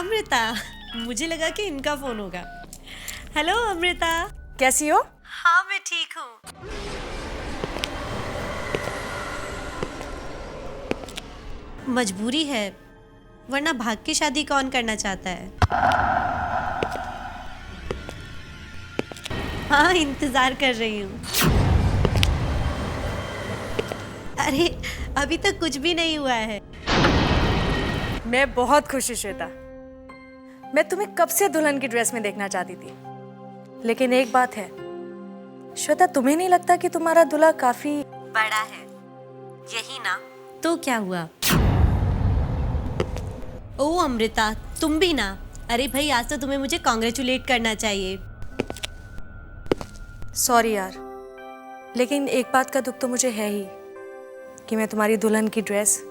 अमृता, मुझे लगा कि इनका फोन होगा। हेलो अमृता। कैसी हो? हाँ मैं ठीक हूँ। मजबूरी है, वरना भाग के शादी कौन करना चाहता है। हाँ इंतजार कर रही हूँ। अरे अभी तक कुछ भी नहीं हुआ है। मैं बहुत खुश हूँ श्वेता। मैं तुम्हें कब से दुल्हन की ड्रेस में देखना चाहती थी, लेकिन एक बात है श्वेता, तुम्हें नहीं लगता कि तुम्हारा दूल्हा काफी बड़ा है? यही ना। तो क्या हुआ? ओ अमृता, तुम भी ना। अरे भाई, आज तो तुम्हें मुझे कॉन्ग्रेचुलेट करना चाहिए। सॉरी यार, लेकिन एक बात का दुख तो मुझे है ही कि मैं तुम्हारी दुल्हन की ड्रेस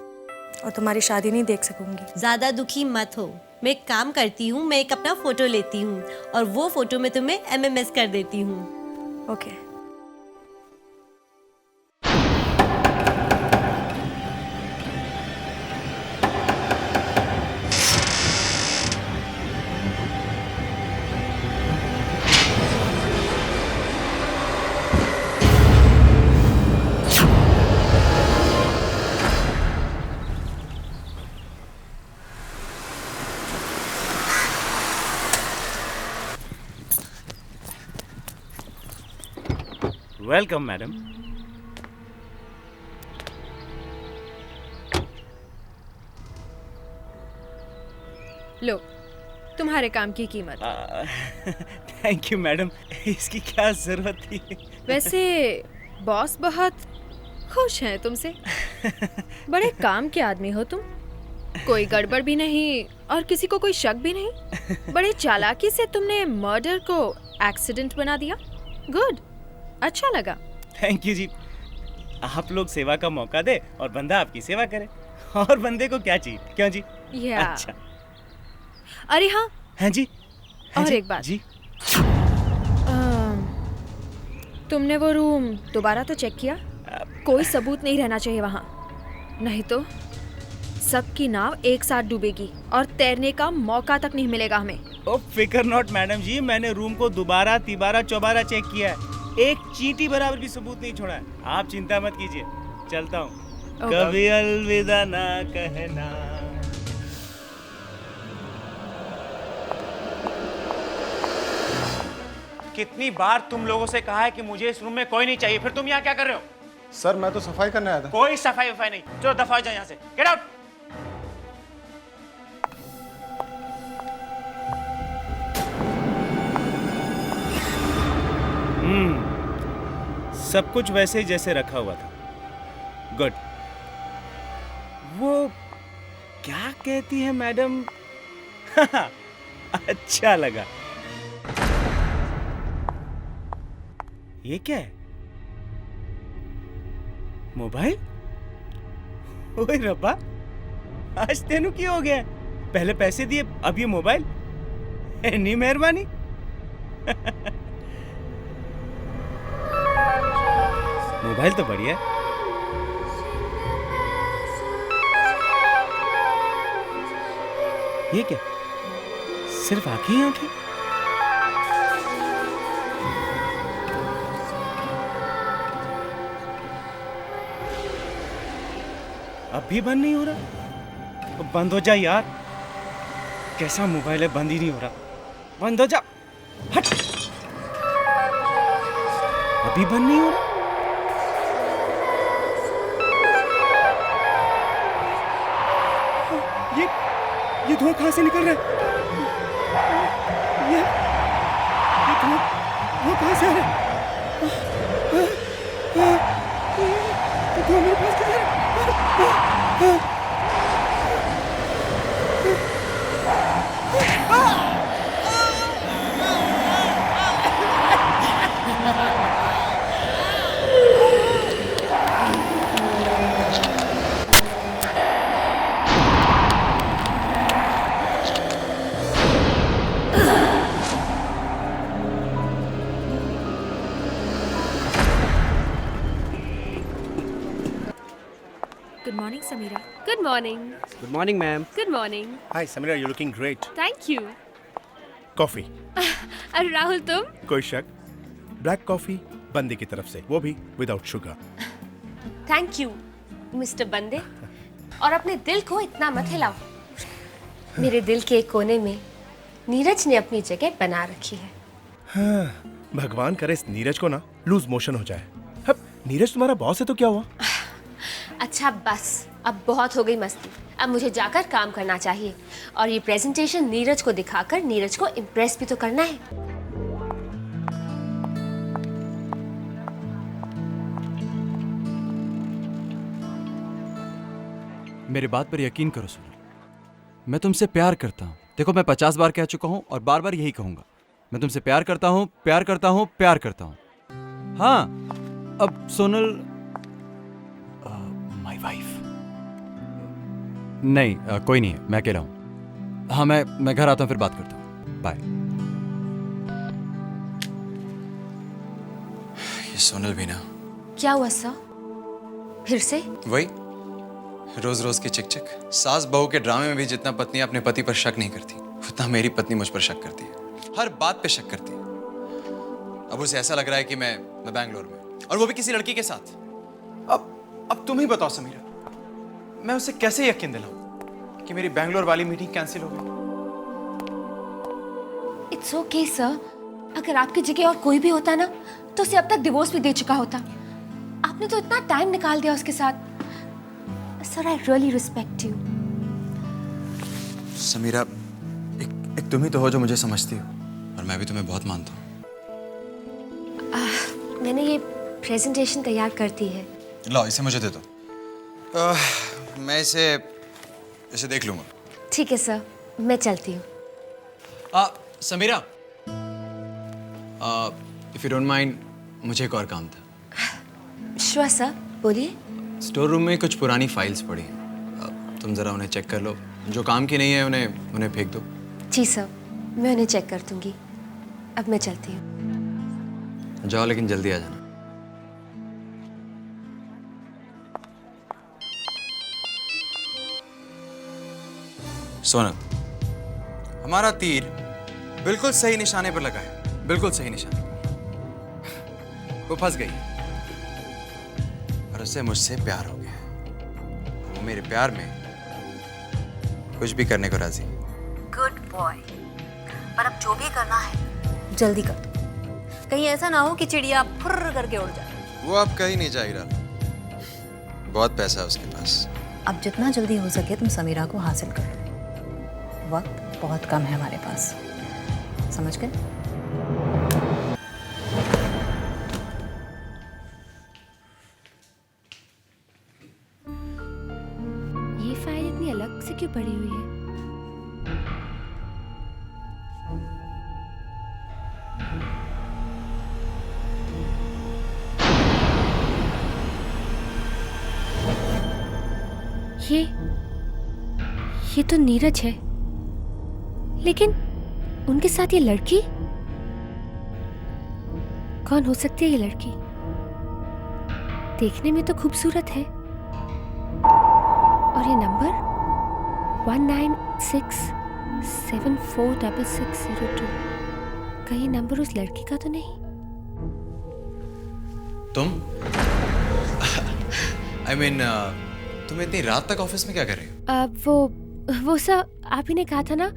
और तुम्हारी शादी नहीं देख सकूंगी। ज्यादा दुखी मत हो। मैं एक काम करती हूँ, मैं एक अपना फोटो लेती हूँ और वो फोटो मैं तुम्हें MMS कर देती हूँ। ओके। Welcome madam. लो, तुम्हारे काम की कीमत। थैंक यू मैडम, इसकी क्या जरूरत थी? वैसे बॉस बहुत खुश हैं तुमसे। बड़े काम के आदमी हो तुम। कोई गड़बड़ भी नहीं और किसी को कोई शक भी नहीं। बड़े चालाकी से तुमने मर्डर को एक्सीडेंट बना दिया। गुड, अच्छा लगा। थैंक यू जी। आप लोग सेवा का मौका दे और बंदा आपकी सेवा करे, और बंदे को क्या चाहिए, क्यों जी? या अच्छा। अरे हाँ, हाँ जी। हाँ और जी, एक बात जी। तुमने वो रूम दोबारा तो चेक किया? कोई सबूत नहीं रहना चाहिए वहाँ, नहीं तो सबकी नाव एक साथ डूबेगी और तैरने का मौका तक नहीं मिलेगा हमें। ओ फिकर नॉट मैडम जी, मैंने रूम को दोबारा तिबारा चौबारा चेक किया है, एक चींटी बराबर भी सबूत नहीं छोड़ा है। आप चिंता मत कीजिए, चलता हूँ। कभी अलविदा ना कहना। कितनी बार तुम लोगों से कहा है कि मुझे इस रूम में कोई नहीं चाहिए, फिर तुम यहाँ क्या कर रहे हो? सर मैं तो सफाई करने आया था। कोई सफाई वफाई नहीं, चलो दफा हो जाओ यहाँ से, गेट आउट। सब कुछ वैसे ही जैसे रखा हुआ था। गुड। वो क्या कहती है मैडम? अच्छा लगा। ये क्या है? मोबाइल? ओए रब्बा, आज तेनू की हो गया? पहले पैसे दिए, अब ये मोबाइल? इतनी मेहरबानी। मोबाइल तो बढ़िया है। ये क्या? सिर्फ आंखें ही आंखें? अब भी बंद नहीं हो रहा? तो बंद हो जा यार। कैसा मोबाइल है, बंद ही नहीं हो रहा। बंद हो जा, हट। अभी बंद नहीं हो रहा। ये धुआं कहाँ से निकल रहा है? ये धुआं कहाँ से आ रहा है? ये धुआं मेरे पास कैसे आ रहा है? Good morning, Samira. Good morning. Good morning, ma'am. Good morning. Hi, Samira, you're looking great. Thank you. Coffee अरे राहुल तुम? कोई शक? ब्लैक कॉफी बंदे की तरफ से, वो भी without sugar. Thank you mister बंदे। और अपने दिल को इतना मत हिलाओ। मेरे दिल के एक कोने में नीरज ने अपनी जगह बना रखी है। हाँ, भगवान करे इस नीरज को ना लूज मोशन हो जाए। अब नीरज तुम्हारा बॉस है तो क्या हुआ? अच्छा बस, अब बहुत हो गई मस्ती। अब मुझे जाकर काम करना चाहिए और ये प्रेजेंटेशन नीरज को दिखाकर नीरज को इम्प्रेस भी तो करना है। मेरी बात पर यकीन करो सोनल, मैं तुमसे प्यार करता हूँ। देखो मैं 50 बार कह चुका हूँ और बार बार यही कहूंगा। मैं तुमसे प्यार करता हूँ, प्यार करता हूँ, प्यार करता हूँ। हाँ, अब सोनल माय वाइफ नहीं, कोई नहीं है, मैं अकेला हूँ। हाँ, मैं घर आता हूँ, फिर बात करता हूँ। बाय। ये सोनल भी ना। क्या हुआ सर? फिर से? वही रोज रोज की चिक चिक। सास बहू के ड्रामे में भी जितना पत्नी अपने पति पर शक नहीं करती, उतना मेरी पत्नी मुझ पर शक करती है। हर बात पे शक करती है। अब उसे ऐसा लग रहा है कि मैं बैंगलोर में, और वो भी किसी लड़की के साथ। अब तुम ही बताओ समीरा, मैं उसे कैसे यकीन दिलाऊं कि मेरी बैंगलोर वाली मीटिंग कैंसिल हो गई? It's okay sir. अगर आपकी जगह और कोई भी होता ना तो उसे अब तक डिवोर्स भी दे चुका होता। आपने तो इतना टाइम निकाल दिया उसके साथ। Sir I really respect you. Samira, एक तुम ही तो हो जो मुझे समझती हो, और मैं भी तुम्हें बहुत मानता हूँ। मैंने ये प्रेजेंटेशन तैयार कर दी है। लो, इसे मुझे दे दो। मैं इसे देख लूंगा। ठीक है सर, मैं चलती हूँ। Samira, if you don't mind, मुझे एक और काम था। श्योर सर, बोलिए। स्टोर रूम में कुछ पुरानी फाइल्स पड़ी हैं, तुम जरा उन्हें चेक कर लो। जो काम की नहीं है उन्हें फेंक दो। जी सर, मैं उन्हें चेक कर दूंगी। अब मैं चलती हूँ। जाओ, लेकिन जल्दी आ जाना। सोनल, हमारा तीर बिल्कुल सही निशाने पर लगा है, बिल्कुल सही निशाने पर। वो फंस गई और उसे मुझसे प्यार हो गया। वो मेरे प्यार में कुछ भी करने को राजी। Good boy. पर अब जो भी करना है जल्दी कर दो, कहीं ऐसा ना हो कि चिड़िया फुर्र करके उड़ जाए। वो अब कहीं नहीं जाएगा, बहुत पैसा है उसके पास। अब जितना जल्दी हो सके तुम समीरा को हासिल करो। वक्त बहुत कम है हमारे पास, समझ गए? ये फाइल इतनी अलग से क्यों पड़ी हुई है? ये तो नीरज है, लेकिन उनके साथ ये लड़की कौन हो सकती है? ये लड़की देखने में तो खूबसूरत है, और ये नंबर 1967466602, कहीं नंबर उस लड़की का तो नहीं? तुम I mean, तुम इतनी रात तक ऑफिस में क्या कर रहे हो? वो सर, आप ही ने कहा था ना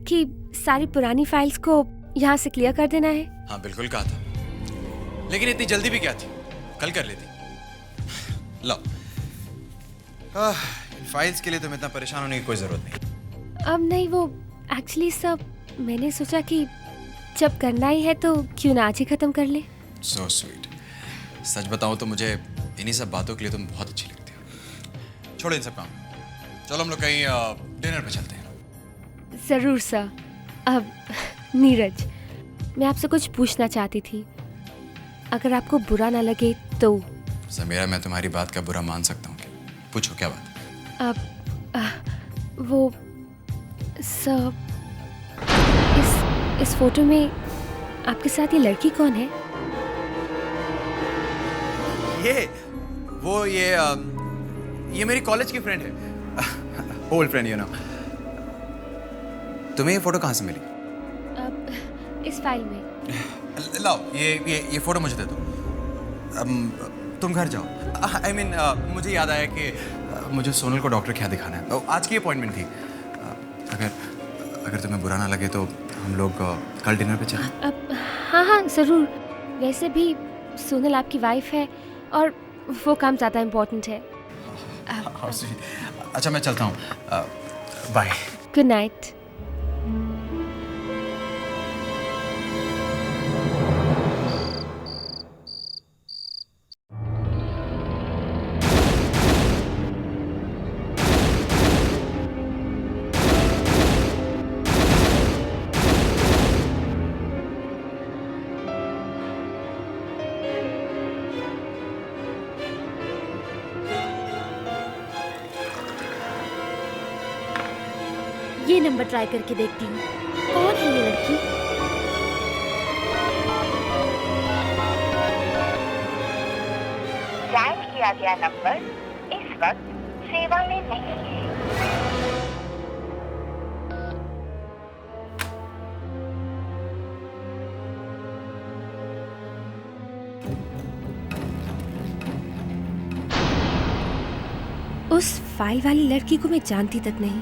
कि सारी पुरानी फाइल्स को यहाँ से क्लियर कर देना है। हाँ बिल्कुल कहा था, लेकिन इतनी जल्दी भी क्या थी, कल कर लेती। लो, इन फाइल्स के लिए तुम्हें इतना परेशान होने की कोई जरूरत नहीं। अब नहीं, वो एक्चुअली सब मैंने सोचा कि जब करना ही है तो क्यों ना आज ही खत्म कर ले। So sweet। सच बताऊं तो मुझे इन्हीं सब बातों के लिए तुम बहुत अच्छी लगती हो। छोड़ो इन सब काम, चलो हम लोग कहीं डिनर पे चलते हैं। जरूर सर। अब नीरज, मैं आपसे कुछ पूछना चाहती थी, अगर आपको बुरा ना लगे तो। समीरा, मैं तुम्हारी बात का बुरा मान सकता हूँ, पूछो क्या बात। अब वो सर, इस फोटो में आपके साथ ये लड़की कौन है? ये मेरी कॉलेज की फ्रेंड है, ओल्ड फ्रेंड यू नो। तुम्हें ये फोटो कहाँ से मिली? इस फाइल में। लाओ ये फोटो मुझे दे दो। तुम घर जाओ। I mean, मुझे याद आया कि मुझे सोनल को डॉक्टर के यहाँ दिखाना है। तो आज की अपॉइंटमेंट थी। अगर तुम्हें बुरा ना लगे तो हम लोग कल डिनर पे चलें। हाँ ज़रूर। वैसे भी सोनल आपकी वाइफ है और वो काम ज़्यादा इम्पोर्टेंट है। How sweet. अच्छा मैं चलता हूँ। बाय। Good night. ये नंबर ट्राई करके देखती हूँ, कौन है ये लड़की? डायल किया गया नंबर इस वक्त सेवा में नहीं है। उस फाइल वाली लड़की को मैं जानती तक नहीं,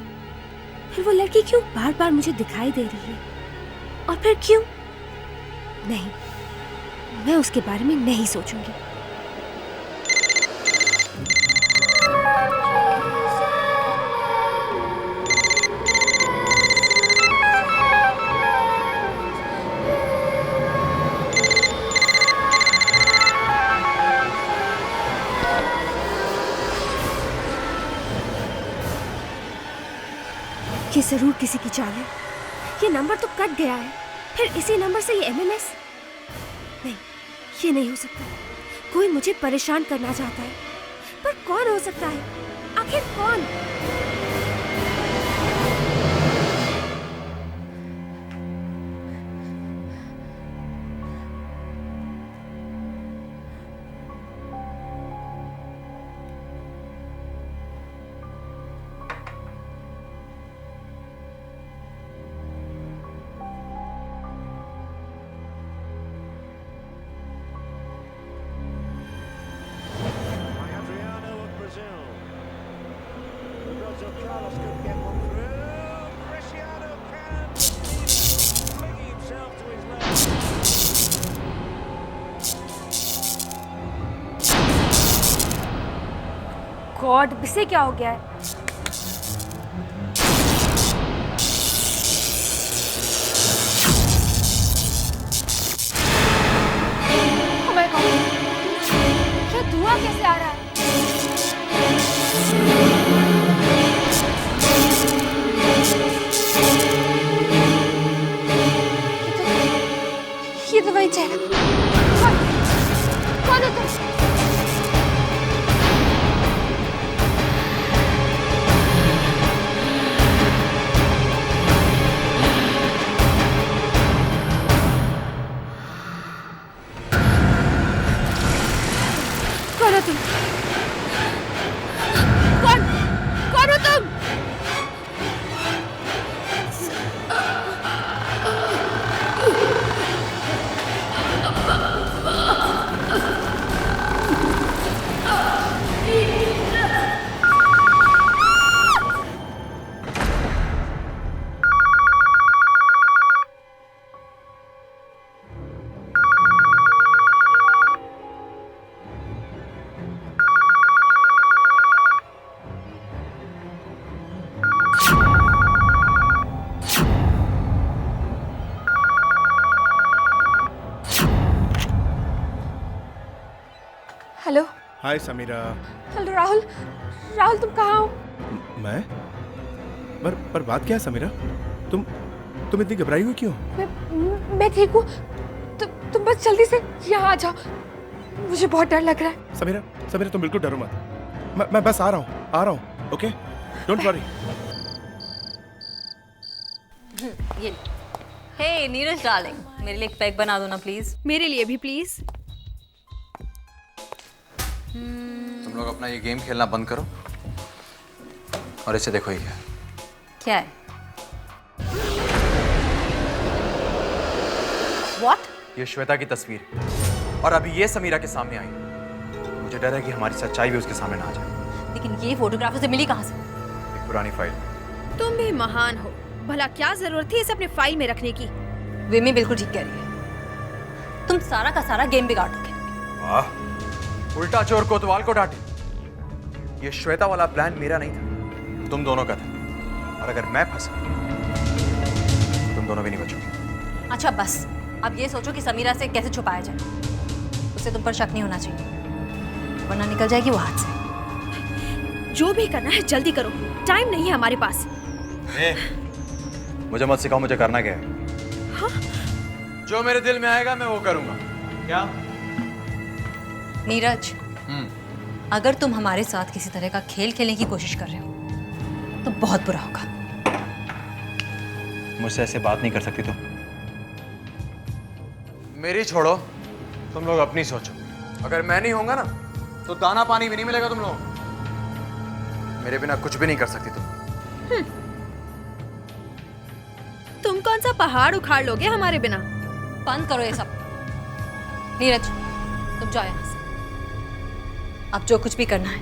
फिर वो लड़की क्यों बार बार मुझे दिखाई दे रही है? और फिर क्यों? नहीं, मैं उसके बारे में नहीं सोचूंगी। ये जरूर किसी की चाल है। ये नंबर तो कट गया है, फिर इसी नंबर से ये एमएमएस। नहीं, ये नहीं हो सकता। कोई मुझे परेशान करना चाहता है, पर कौन हो सकता है? आखिर कौन? गॉड, इसे क्या हो गया है? Oh my God! ये धुआं कैसे आ रहा है? ये तो वही चेहरा। कौन है तुम? कौन हो तुम? कौन हो तुम? हेलो। हाय समीरा। हेलो राहुल। राहुल तुम कहाँ हो? मैं? पर बात क्या है समीरा? तुम इतनी घबराई हुई क्यों? मैं ठीक हूँ। तुम बस जल्दी से यहाँ आ जाओ, मुझे बहुत डर लग रहा है। समीरा तुम बिल्कुल डरो मत। मैं बस आ रहा हूँ। Okay, don't worry. ये हे नीरज डार्लिंग, मेरे लिए एक पैक बना दो ना प्लीज। मेरे लिए भी प्लीज। तुम लोग अपना ये गेम खेलना बंद करो और इसे देखो ये क्या है। क्या है? What? ये श्वेता की तस्वीर है और अभी ये समीरा के सामने आई। मुझे डर है कि हमारी सच्चाई भी उसके सामने ना आ जाए। लेकिन ये फोटोग्राफ उसे मिली कहाँ से? एक पुरानी फाइल। तुम भी महान हो। भला क्या जरूरत थी इसे अपने फाइल में रखने की? विमी बिल्कुल ठीक कह रही है। तुम सारा का सारा गेम बिगाड़ दोगे। वाह, उल्टा चोर कोतवाल को डांटे। ये श्वेता वाला प्लान मेरा नहीं था, तुम दोनों का था। और अगर मैं फंसा तो तुम दोनों भी नहीं बचोगे। अच्छा बस, अब ये सोचो कि समीरा से कैसे छुपाया जाए। उसे तुम पर शक नहीं होना चाहिए, वरना निकल जाएगी वो हाथ से। जो भी करना है जल्दी करो, टाइम नहीं है हमारे पास। मुझे मत सिखाओ मुझे करना क्या है। हाँ? जो मेरे दिल में आएगा मैं वो करूंगा। क्या? नीरज, अगर तुम हमारे साथ किसी तरह का खेल खेलने की कोशिश कर रहे हो तो बहुत बुरा होगा। मुझसे ऐसे बात नहीं कर सकती तुम। मेरी छोड़ो, तुम लोग अपनी सोचो। अगर मैं नहीं होऊंगा ना तो दाना पानी भी नहीं मिलेगा तुम लोगों को। मेरे बिना कुछ भी नहीं कर सकती तुम। तुम कौन सा पहाड़ उखाड़ लोगे हमारे बिना? बंद करो ये सब। नीरज, तुम जाओ यहाँ से। अब जो कुछ भी करना है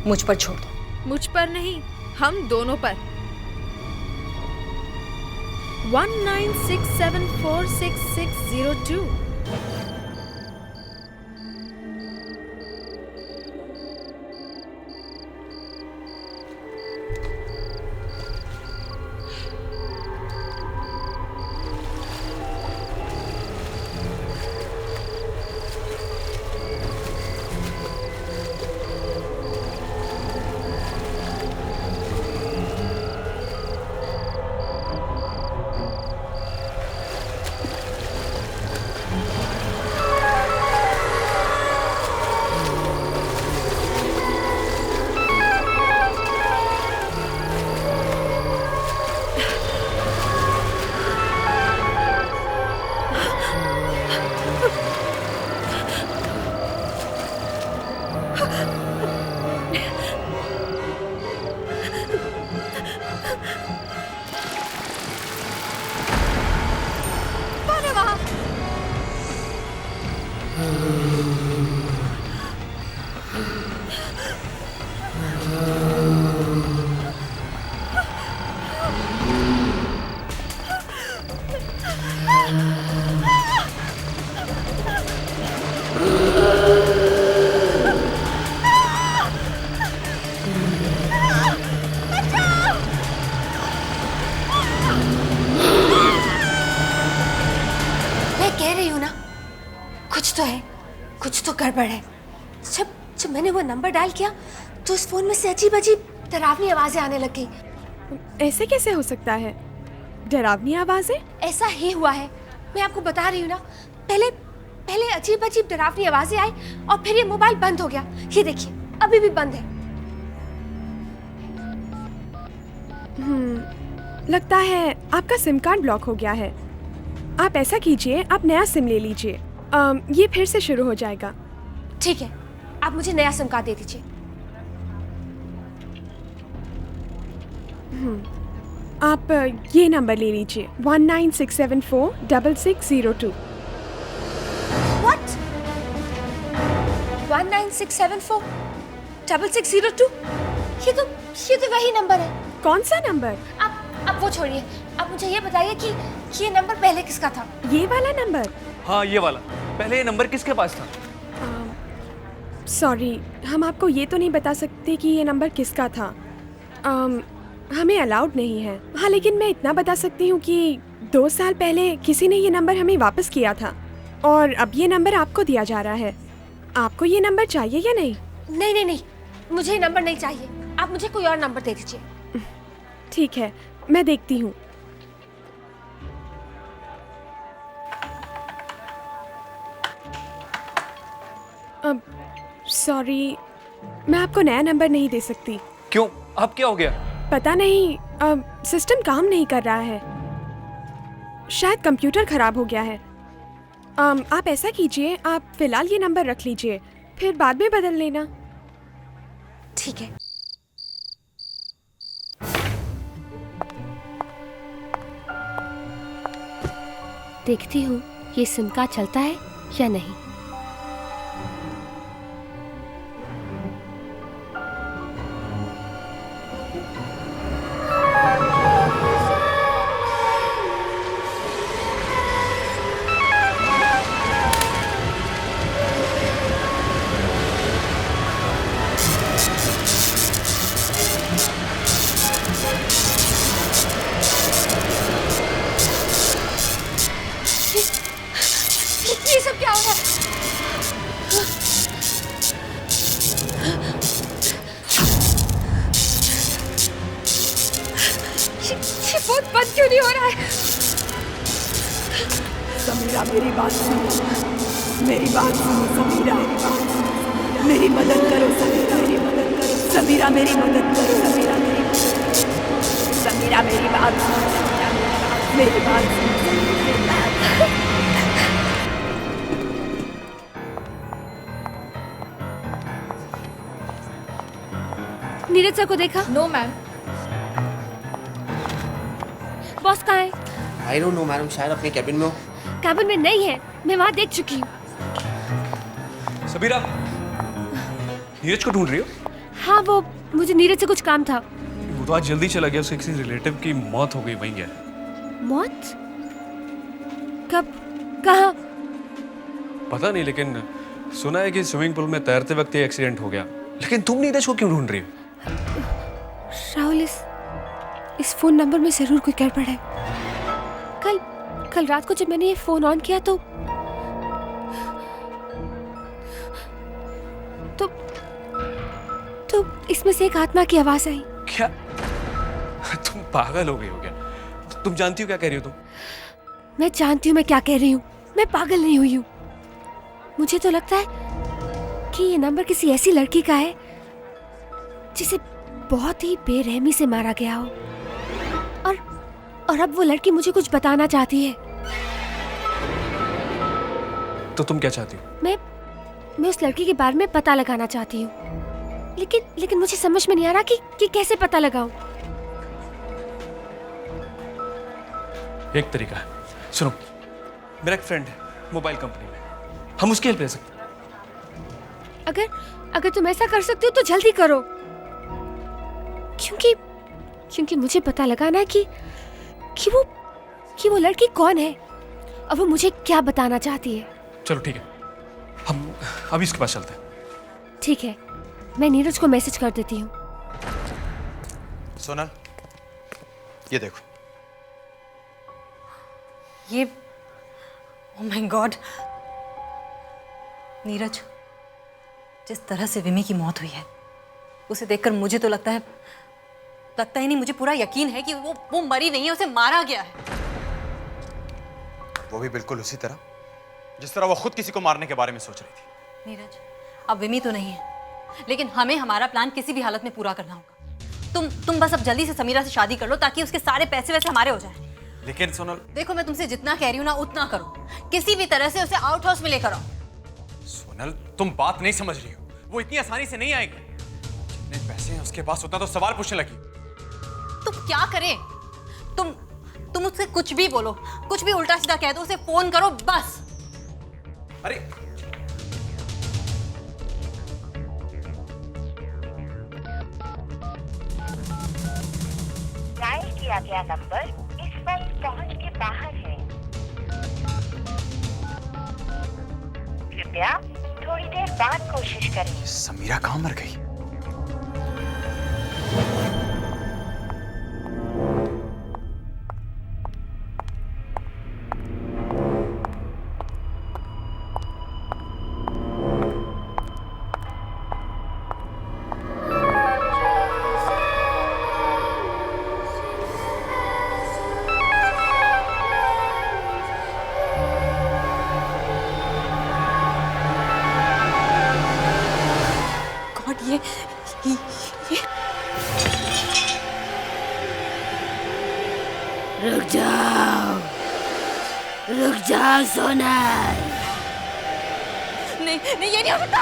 मुझ पर छोड़ दो। मुझ पर नहीं, हम दोनों पर। 1967466602। कुछ तो गड़बड़ है। जब मैंने वो नंबर डायल किया तो उस फोन में से अजीब अजीब डरावनी आवाजें आने लग गई। ऐसे कैसे हो सकता है? डरावनी आवाजें? ऐसा ही हुआ है, मैं आपको बता रही हूँ ना। पहले अजीब अजीब डरावनी आवाजें आई और फिर ये मोबाइल बंद हो गया। ये देखिए अभी भी बंद है। लगता है आपका सिम कार्ड ब्लॉक हो गया है। आप ऐसा कीजिए, आप नया सिम ले लीजिए। ये फिर से शुरू हो जाएगा। ठीक है, आप मुझे नया सिम कार्ड दे दीजिए। आप ये नंबर ले लीजिए 1967466602। What? 1967466602? ये तो वही नंबर है। कौन सा नंबर? आप वो छोड़िए, आप मुझे ये बताइए कि ये नंबर पहले किसका था? ये वाला नंबर? हाँ ये वाला। पहले ये नंबर किसके पास था? सॉरी, हम आपको ये तो नहीं बता सकते कि ये नंबर किसका था। हमें अलाउड नहीं है। हाँ, लेकिन मैं इतना बता सकती हूँ कि 2 साल पहले किसी ने ये नंबर हमें वापस किया था और अब ये नंबर आपको दिया जा रहा है। आपको ये नंबर चाहिए या नहीं? नहीं, मुझे ये नंबर नहीं चाहिए। आप मुझे कोई और नंबर दे दीजिए। ठीक है, मैं देखती हूँ। अब सॉरी, मैं आपको नया नंबर नहीं दे सकती। क्यों? अब क्या हो गया? पता नहीं, अब सिस्टम काम नहीं कर रहा है। शायद कंप्यूटर खराब हो गया है। आप ऐसा कीजिए, आप फिलहाल ये नंबर रख लीजिए, फिर बाद में बदल लेना। ठीक है। देखती हूँ ये सिम कार्ड चलता है या नहीं। ये सब क्या हो रहा है? ये फोन बंद क्यों नहीं हो रहा है? समीरा मेरी बात सुनो, मेरी बात सुनो समीरा, मेरी मदद करो समीरा, मेरी मदद करो समीरा, मेरी मदद करो समीरा, समीरा मेरी बात सुनो, मेरी बात सुनो। नीरज सर को देखा? No ma'am. बॉस कहाँ है? आई डोंट नो मैडम, शायद अपने कैबिन में हो। कैबिन में नहीं है, मैं वहाँ देख चुकी हूँ। सबीरा, नीरज को ढूंढ रही हो? हाँ, वो मुझे नीरज से कुछ काम था। वो तो आज जल्दी चला गया, उसके किसी रिलेटिव की मौत हो गई, वहीं गया। मौत? कब? कहाँ? पता नहीं, लेकिन सुना है कि स्विमिंग पूल में तैरते वक्त ही एक्सीडेंट हो गया। लेकिन तुम नीरज को क्यों ढूंढ रही हो? राहुल, इस फोन नंबर में जरूर कोई गड़बड़ है। कल रात को जब मैंने ये फोन ऑन किया तो इसमें से एक आत्मा की आवाज आई। क्या? तुम पागल हो गई हो क्या? तुम जानती हो क्या कह रही हो तुम? मैं जानती हूँ मैं क्या कह रही हूँ, मैं पागल नहीं हुई हूँ। मुझे तो लगता है कि ये नंबर किसी ऐसी लड़की का है जिसे बहुत ही बेरहमी से मारा गया हो, और अब वो लड़की मुझे कुछ बताना चाहती है। तो तुम क्या चाहती हो? मैं उस लड़की के बारे में पता लगाना चाहती हूँ, लेकिन मुझे समझ में नहीं आ रहा कि कैसे पता लगाऊं। एक तरीका है, सुनो, मेरा एक फ्रेंड है मोबाइल कंपनी में, हम उसकी हेल्प ले सकते हैं। अगर तुम ऐसा कर सकते हो तो जल्दी करो, क्योंकि मुझे पता लगाना है कि वो लड़की कौन है और वो मुझे क्या बताना चाहती है। चलो ठीक है, हम अभी इसके पास चलते हैं। ठीक है, मैं नीरज को मैसेज कर देती हूँ। सोनल, ये देखो। ये ओह माय गॉड, नीरज, जिस तरह से विमी की मौत हुई है उसे देखकर मुझे तो लगता ही नहीं, मुझे पूरा यकीन है कि वो मरी नहीं है, उसे मारा गया है। वो भी बिल्कुल उसी तरह जिस तरह वो खुद किसी को मारने के बारे में सोच रही थी। नीरज, अब विमी तो नहीं है, लेकिन हमें हमारा प्लान किसी भी हालत में पूरा करना होगा। तुम बस अब जल्दी से समीरा से शादी कर लो ताकि उसके सारे पैसे वैसे हमारे हो जाएं। लेकिन सोनल, देखो, मैं तुमसे जितना कह रही हूँ ना उतना करो, किसी भी तरह से उसे आउट हाउस में लेकर आओ। सोनल, तुम बात नहीं समझ रही हो, वो इतनी आसानी से नहीं आएगी। जितने पैसे हैं उसके पास उतना तो सवाल पूछने लगी। तुम क्या करें? तुम उससे कुछ भी बोलो, कुछ भी उल्टा सीधा कह दो, उसे फोन करो बस। अरे डायल किया गया नंबर इस वक्त पहुंच के बाहर है। कृपया थोड़ी देर बाद कोशिश करें। समीरा कहाँ मर गई? रुक जाओ सोनल। नहीं, ये नहीं हो सकता।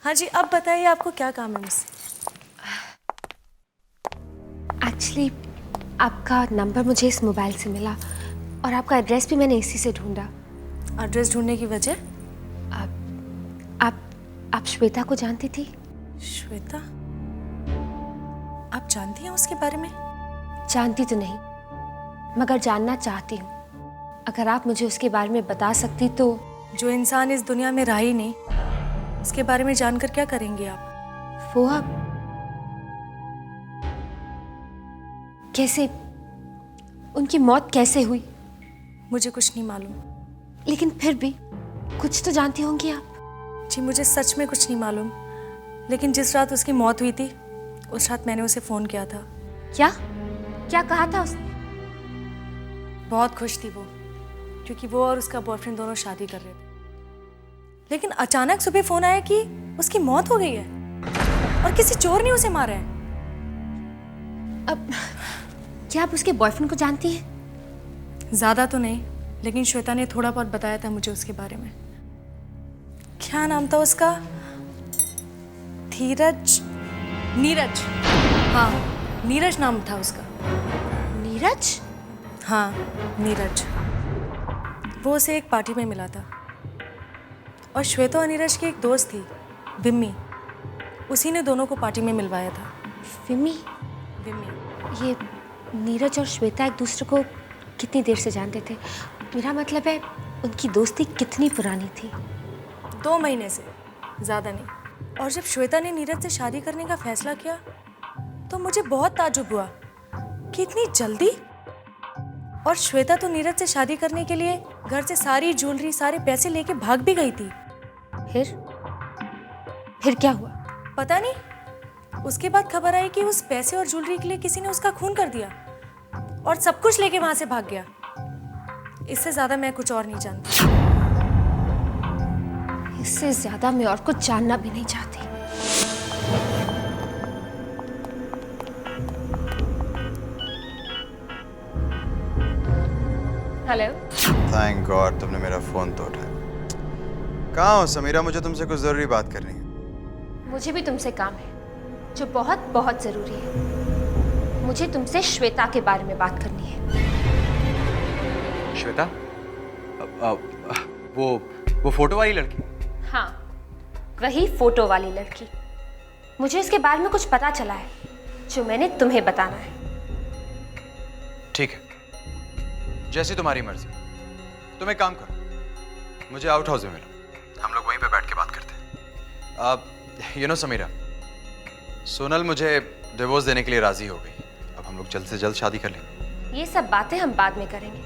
हाँ जी, अब बताइए आपको क्या काम है मुझसे? एक्चुअली आपका नंबर मुझे इस मोबाइल से मिला और आपका एड्रेस भी मैंने इसी से ढूंढा। एड्रेस ढूंढने की वजह? आप श्वेता को जानती थी? श्वेता? आप जानती हैं उसके बारे में? जानती तो नहीं, मगर जानना चाहती हूँ। अगर आप मुझे उसके बारे में बता सकती तो। जो इंसान इस दुनिया में रहा ही नहीं, उसके बारे में जानकर क्या करेंगे आप? वो आप कैसे, उनकी मौत कैसे हुई? मुझे कुछ नहीं मालूम। लेकिन फिर भी कुछ तो जानती होंगी आप। जी मुझे सच में कुछ नहीं मालूम, लेकिन जिस रात उसकी मौत हुई थी उस रात मैंने उसे फ़ोन किया था। क्या कहा था उसने? बहुत खुश थी वो, क्योंकि वो और उसका बॉयफ्रेंड दोनों शादी कर रहे थे। लेकिन अचानक सुबह फ़ोन आया कि उसकी मौत हो गई है और किसी चोर ने उसे मारा है। अब क्या आप उसके बॉयफ्रेंड को जानती हैं? ज़्यादा तो नहीं, लेकिन श्वेता ने थोड़ा बहुत बताया था मुझे उसके बारे में। क्या नाम था उसका? नीरज। हाँ, नीरज नाम था उसका। नीरज? हाँ, नीरज। वो उसे एक पार्टी में मिला था और श्वेता और नीरज की एक दोस्त थी, विम्मी। उसी ने दोनों को पार्टी में मिलवाया था। विम्मी? विम्मी। ये नीरज और श्वेता एक दूसरे को कितनी देर से जानते थे? मेरा मतलब है उनकी दोस्ती कितनी पुरानी थी? 2 महीने से, ज़्यादा नहीं। और जब श्वेता ने नीरज से शादी करने का फैसला किया तो मुझे बहुत ताज्जुब हुआ कि इतनी जल्दी। और श्वेता तो नीरज से शादी करने के लिए घर से सारी ज्वेलरी, सारे पैसे लेके भाग भी गई थी। फिर क्या हुआ? पता नहीं। उसके बाद खबर आई कि उस पैसे और ज्वेलरी के लिए किसी ने उसका खून कर दिया और सब कुछ लेके वहां से भाग गया। इससे ज्यादा मैं कुछ और नहीं जानती। इससे ज्यादा मैं और कुछ जानना भी नहीं चाहती। हेलो। थैंक गॉड तुमने मेरा फोन तो उठाया। कहाँ हो समीरा? मुझे तुमसे कुछ जरूरी बात करनी है। मुझे भी तुमसे काम है जो बहुत बहुत जरूरी है। मुझे तुमसे श्वेता के बारे में बात करनी है। श्वेता? वो फोटो वाली लड़की? हाँ, वही फोटो वाली लड़की। मुझे इसके बारे में कुछ पता चला है जो मैंने तुम्हें बताना है। ठीक है, जैसी तुम्हारी मर्जी। तुम एक काम करो, मुझे आउट हाउस में मिलो, हम लोग वहीं पे बैठ के बात करते हैं। यू नो समीरा, सोनल मुझे डिवोर्स देने के लिए राजी हो गई। अब हम लोग जल्द से जल्द शादी कर लेंगे। ये सब बातें हम बाद में करेंगे,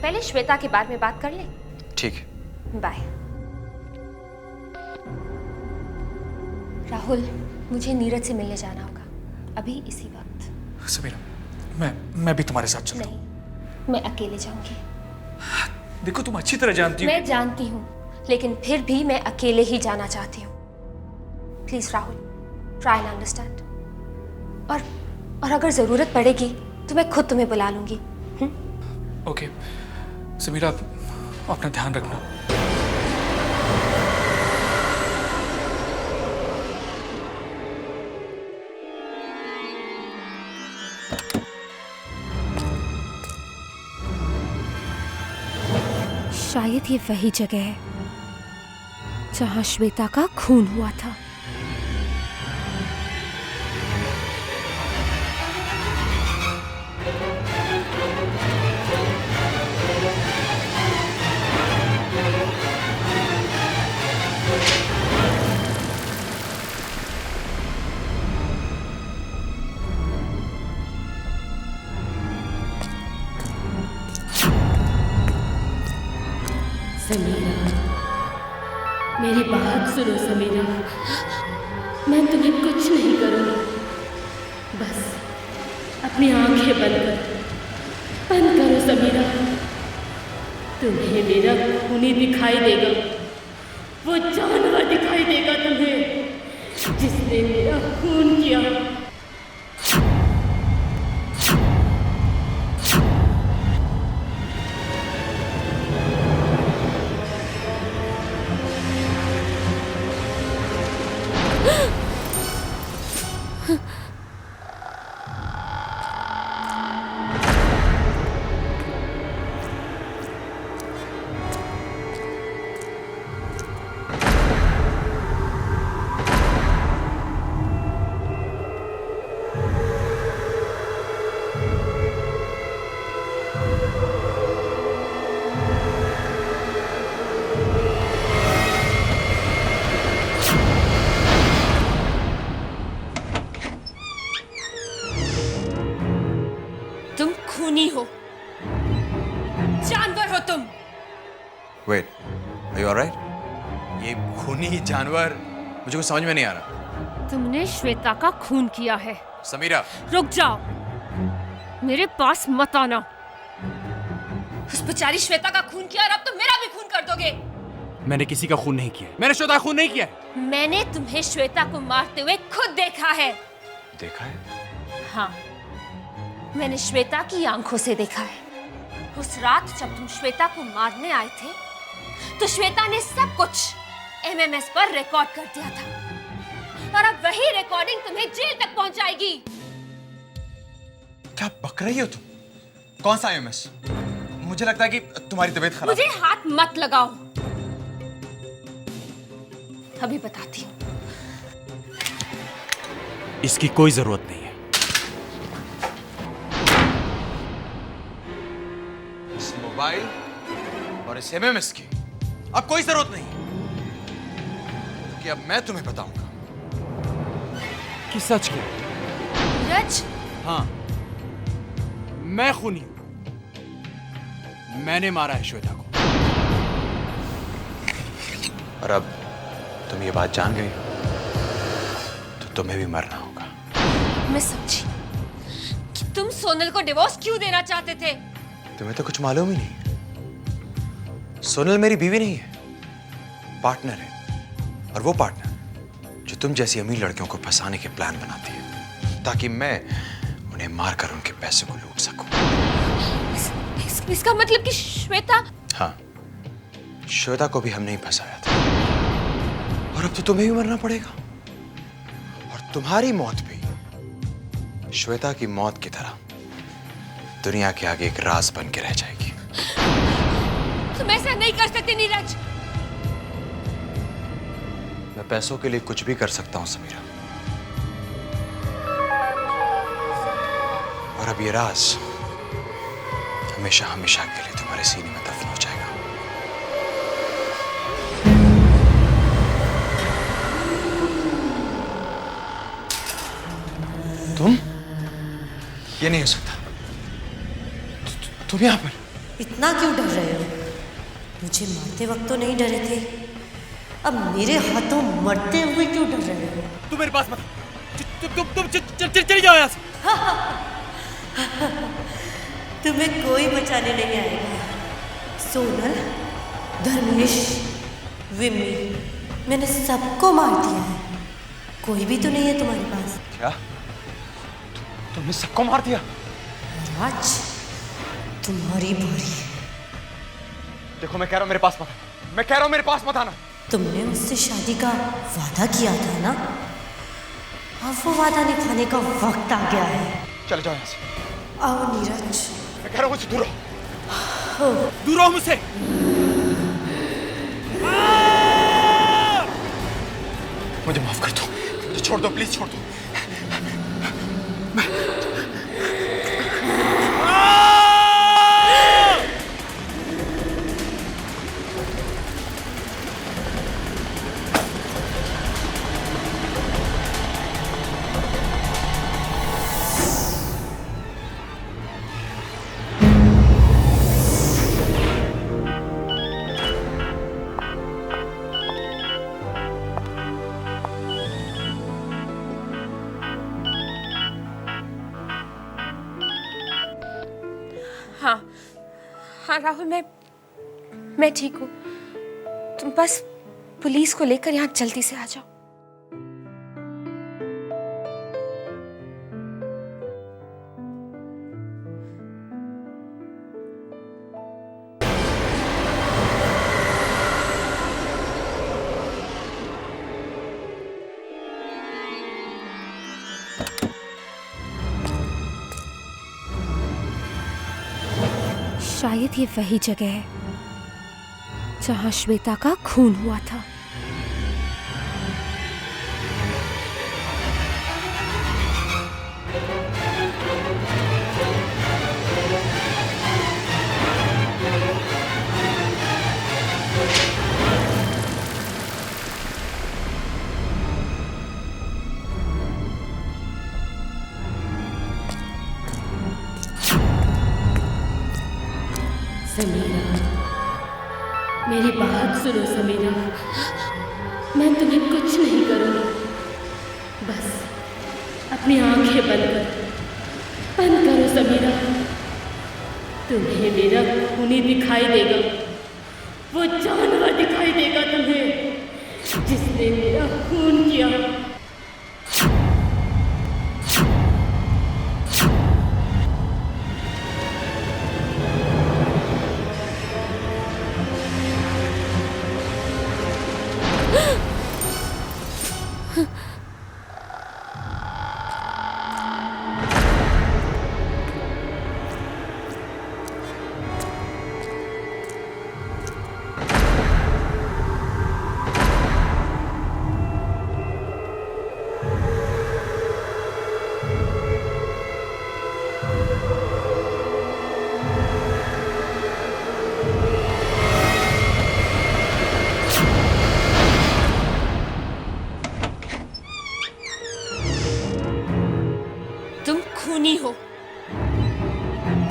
पहले श्वेता के बारे में बात कर लें। ठीक है, बाय। राहुल, मुझे नीरज से मिलने जाना होगा अभी इसी वक्त। समीरा, मैं भी तुम्हारे साथ चलता हूँ। नहीं, मैं अकेले जाऊंगी। देखो तुम अच्छी तरह जानती हो। मैं जानती हूँ, लेकिन फिर भी मैं अकेले ही जाना चाहती हूँ। Please Rahul, try and understand. और अगर जरूरत पड़ेगी तो मैं खुद तुम्हें बुला लूंगी। ओके समीरा, अपना ध्यान रखना। शायद ये वही जगह है जहां श्वेता का खून हुआ था। समीरा, मेरी बात सुनो समीरा, मैं तुम्हें कुछ नहीं करूँगी। बस अपनी आंखें बंद करो समीरा। तुम्हें मेरा खूनी दिखाई देगा, वो जानवर दिखाई देगा तुम्हें जिसने मेरा खून किया। तुम खूनी हो, जानवर हो तुम। Wait, are you alright? ये खूनी जानवर मुझे कुछ समझ में नहीं आ रहा। तुमने श्वेता का खून किया है। समीरा, रुक जाओ, मेरे पास मत आना। उस बेचारी श्वेता का खून किया और अब तुम मेरा भी खून कर दोगे। मैंने किसी का खून नहीं किया। मैंने श्वेता का खून नहीं किया। मैंने तुम्हें श्वेता को मारते हुए खुद देखा है। देखा है? हाँ, मैंने श्वेता की आंखों से देखा है। उस रात जब तुम श्वेता को मारने आए थे, तो श्वेता ने सब कुछ एमएमएस पर रिकॉर्ड कर दिया था, और अब वही रिकॉर्डिंग तुम्हें जेल तक पहुंचाएगी। क्या बक रही हो तुम? कौन सा एमएमएस? मुझे लगता है कि तुम्हारी तबीयत खराब मुझे हाथ मत लगाओ, अभी बताती हूँ। इसकी कोई जरूरत नहीं है। इस मोबाइल और इस एमएमएस की अब कोई जरूरत नहीं, क्योंकि अब मैं तुम्हें बताऊंगा कि सच क्या? नीरज, हाँ, मैं खूनी हूं। मैंने मारा है श्वेता को। और अब तुम ये बात जान गई तो तुम्हें भी मरना होगा। मैं समझी कि तुम सोनल को डिवोर्स क्यों देना चाहते थे। तुम्हें तो कुछ मालूम ही नहीं। सोनल मेरी बीवी नहीं है, पार्टनर है। और वो पार्टनर जो तुम जैसी अमीर लड़कियों को फंसाने के प्लान बनाती है, ताकि मैं उन्हें मारकर उनके पैसे को लूट सकूं। इसका मतलब कि श्वेता? हाँ, श्वेता को भी हमने ही फंसाया था, और अब तो तुम्हें भी मरना पड़ेगा। और तुम्हारी मौत भी श्वेता की मौत की तरह दुनिया के आगे एक राज बन के रह जाएगी। तुम ऐसा नहीं कर सकते नीरज। मैं पैसों के लिए कुछ भी कर सकता हूं समीरा, और अब ये राज हमेशा हमेशा के लिए तुम्हारे सीने में दफन हो जाएगा। तुम? ये नहीं हो सकता। तुम यहाँ पर? इतना क्यों डर रहे हो? मुझे मारते वक्त तो नहीं डरे थे, अब मेरे हाथों मरते हुए क्यों डर रहे हो? तुम मेरे पास मत। तुम चली जाओ यहाँ से। तुम्हें कोई बचाने नहीं आएगा। सोनल, धर्मेश, विमी, मैंने सबको मार दिया है। कोई भी तो नहीं है तुम्हारे पास। क्या? तुमने सबको मार दिया? राज, तुम्हारी बारी। देखो, मैं कह रहा हूं मेरे पास मत आना। मैं कह रहा हूं मेरे पास मत आना। तुमने मुझसे शादी का वादा किया था ना? अब वो वादा निभाने का वक्त आ गया है। चले जाओ यहाँ से। आओ नीरज। मैं कह रहा हूं मुझसे दूर रहो। दूर रहो मुझसे। मुझे माफ कर दो, मुझे छोड़ दो, प्लीज छोड़ दो। हाँ हाँ राहुल, मैं ठीक हूँ। तुम बस पुलिस को लेकर यहाँ जल्दी से आ जाओ। शायद ये वही जगह है जहां श्वेता का खून हुआ था। समीरा, मेरी बात सुनो समीरा, मैं तुम्हें कुछ नहीं करूँगी। बस अपनी आंखें बंद करो समीरा। तुम्हें मेरा खूनी दिखाई देगा, वो जानवर दिखाई देगा तुम्हें जिसने मेरा खून किया। तुम खूनी हो,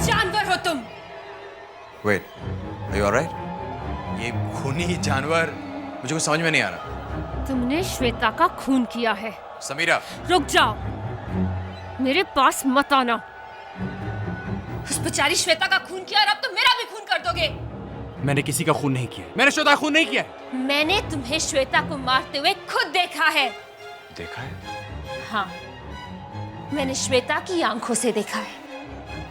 जानवर हो तुम। Wait, are you alright? ये खूनी जानवर मुझे कुछ समझ में नहीं आ रहा। तुमने श्वेता का खून किया है। समीरा, रुक जाओ, मेरे पास मत आना। उस बेचारी श्वेता का खून किया और अब तुम मेरा भी खून कर दोगे। मैंने किसी का खून नहीं किया। मैंने श्वेता का खून नहीं किया। मैंने तुम्हें श्वेता को मारते हुए खुद देखा है। देखा है? हाँ, मैंने श्वेता की आंखों से देखा है।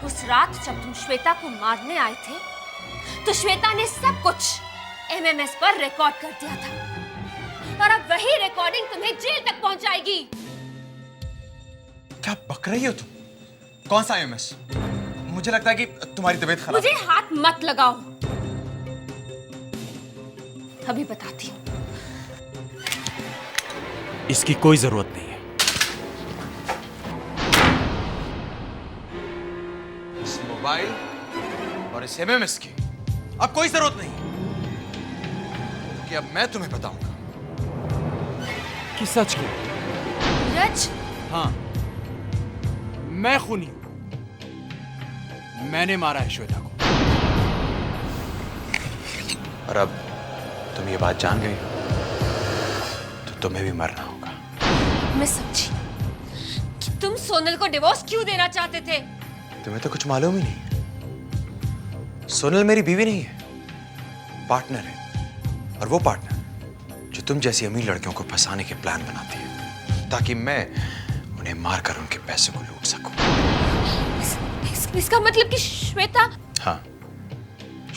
उस रात जब तुम श्वेता को मारने आए थे तो श्वेता ने सब कुछ एमएमएस पर रिकॉर्ड कर दिया था और अब वही रिकॉर्डिंग तुम्हें जेल तक पहुंचाएगी। क्या बक रही हो तुम? कौन सा एमएमएस? मुझे लगता है कि तुम्हारी तबीयत खराब। मुझे हाथ मत लगाओ, अभी बताती हूँ। इसकी कोई जरूरत नहीं है। इस मोबाइल और इस एमएमएस की अब कोई जरूरत नहीं कि अब मैं तुम्हें बताऊंगा कि सच की। नीरज, हाँ, मैं खूनी हूं। मैंने मारा है श्वेता को। और अब तुम ये बात जान गई तो तुम्हें भी मरना होगा। मैं समझी कि तुम सोनल को डिवोर्स क्यों देना चाहते थे। तुम्हें तो कुछ मालूम ही नहीं। सोनल मेरी बीवी नहीं है, पार्टनर है। और वो पार्टनर जो तुम जैसी अमीर लड़कियों को फंसाने के प्लान बनाती है ताकि मैं उन्हें मारकर उनके पैसे को लूट सकूं। इसका मतलब कि श्वेता? हाँ,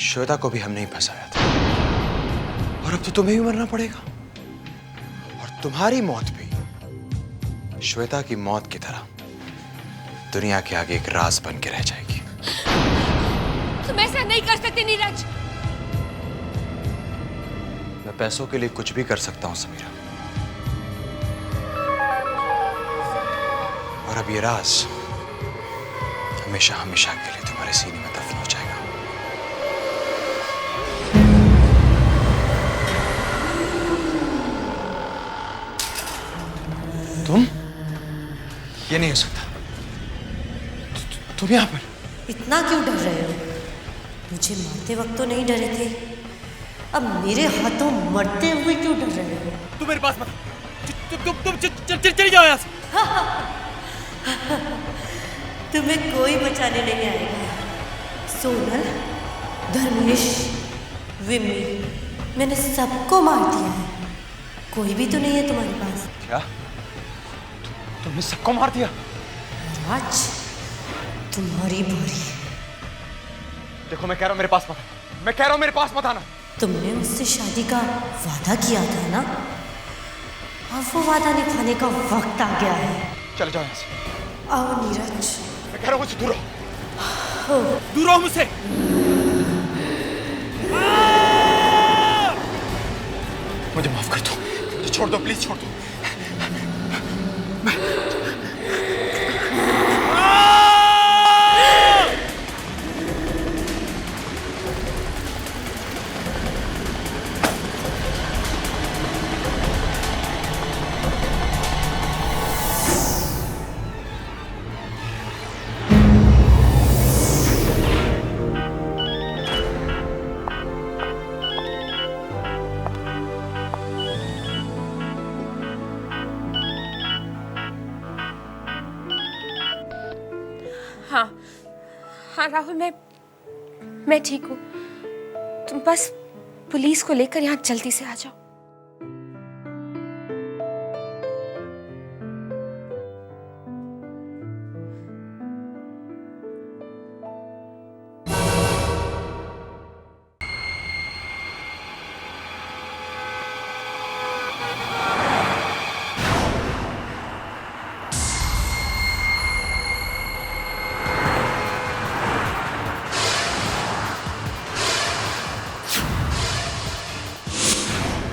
श्वेता को भी हमने ही फंसाया था और अब तो तुम्हें भी मरना पड़ेगा। और तुम्हारी मौत भी श्वेता की मौत की तरह दुनिया के आगे एक राज बन के रह जाएगी। तुम ऐसा नहीं कर सकते नीरज। मैं पैसों के लिए कुछ भी कर सकता हूं समीरा, और अब ये राज हमेशा हमेशा के लिए तुम्हारे सीने में दफन हो जाएगा। तुम? ये नहीं हो सकता। तुम यहां पर इतना क्यों डर रहे हो? मुझे मारते वक्त तो नहीं डरे थे, अब मेरे हाथों मरते हुए क्यों डर रहे हो? तुम मेरे पास मत। तुम चली जाओ यहाँ से। तुम्हें कोई बचाने नहीं आएगा। सोनल, धर्मेश, विमी, मैंने सबको मार दिया है। कोई भी तो नहीं है तुम्हारे पास। क्या? तुमने सबको मार दिया? राज, तुम्हारी बारी। देखो, मैं कह रहा हूं मेरे पास मत आना। मैं कह रहा हूं मेरे पास मत आना। तुमने मुझसे शादी का वादा किया था ना? अब वो वादा निभाने का वक्त आ गया है। चले जाओ यहाँ से। आओ नीरज। मैं कह रहा हूं मुझसे दूर रहो। दूर रहो मुझसे। छोड़ दो प्लीज, छोड़ दो। हाँ राहुल, मैं ठीक हूँ। तुम बस पुलिस को लेकर यहाँ जल्दी से आ जाओ।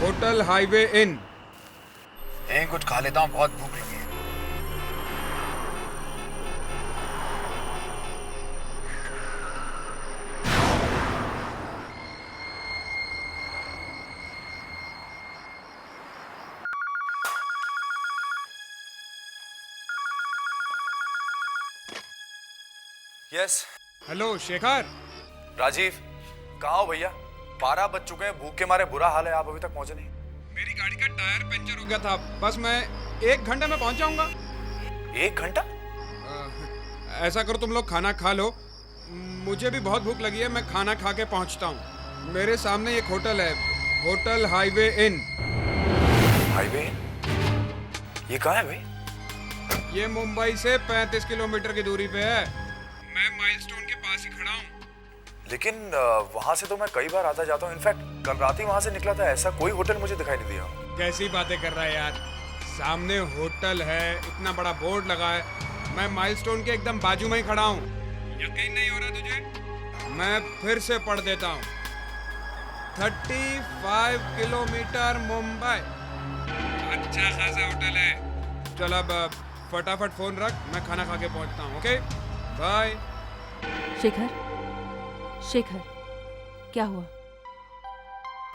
Hotel highway in. यहीं कुछ खा लेता हूँ, बहुत भूख लगी है। यस। हेलो शेखर। राजीव, कहाँ हो भैया? 12 बज चुके हैं, भूख के मारे बुरा हाल है, आप अभी तक पहुंचे नहीं। मेरी गाड़ी का टायर पंचर हो गया था, बस मैं 1 घंटे में पहुंच जाऊंगा। 1 घंटा? ऐसा करो, तुम लोग खाना खा लो, मुझे भी बहुत भूख लगी है, मैं खाना खा के पहुंचता हूँ। मेरे सामने एक होटल है, hotel highway in. Highway in? ये कहाँ है भाई? ये मुंबई से 35 किलोमीटर की दूरी पे है। मैं माइलस्टोन के पास ही खड़ा हूँ। लेकिन वहां से तो मैं कई बार आता जाता हूँ, इनफैक्ट कल रात ही वहां से निकला था, ऐसा कोई होटल मुझे दिखाई नहीं दिया। कैसी बातें कर रहा है यार, सामने होटल है, इतना बड़ा बोर्ड लगा है, मैं माइलस्टोन के एकदम बाजू में ही खड़ा हूँ। यकीन नहीं हो रहा तुझे? मैं फिर से पढ़ देता हूँ। 35 किलोमीटर मुंबई, अच्छा खासा होटल है। चल अब फटाफट फोन रख, मैं खाना खा के पहुँचता हूँ। Okay bye. शेखर, क्या हुआ?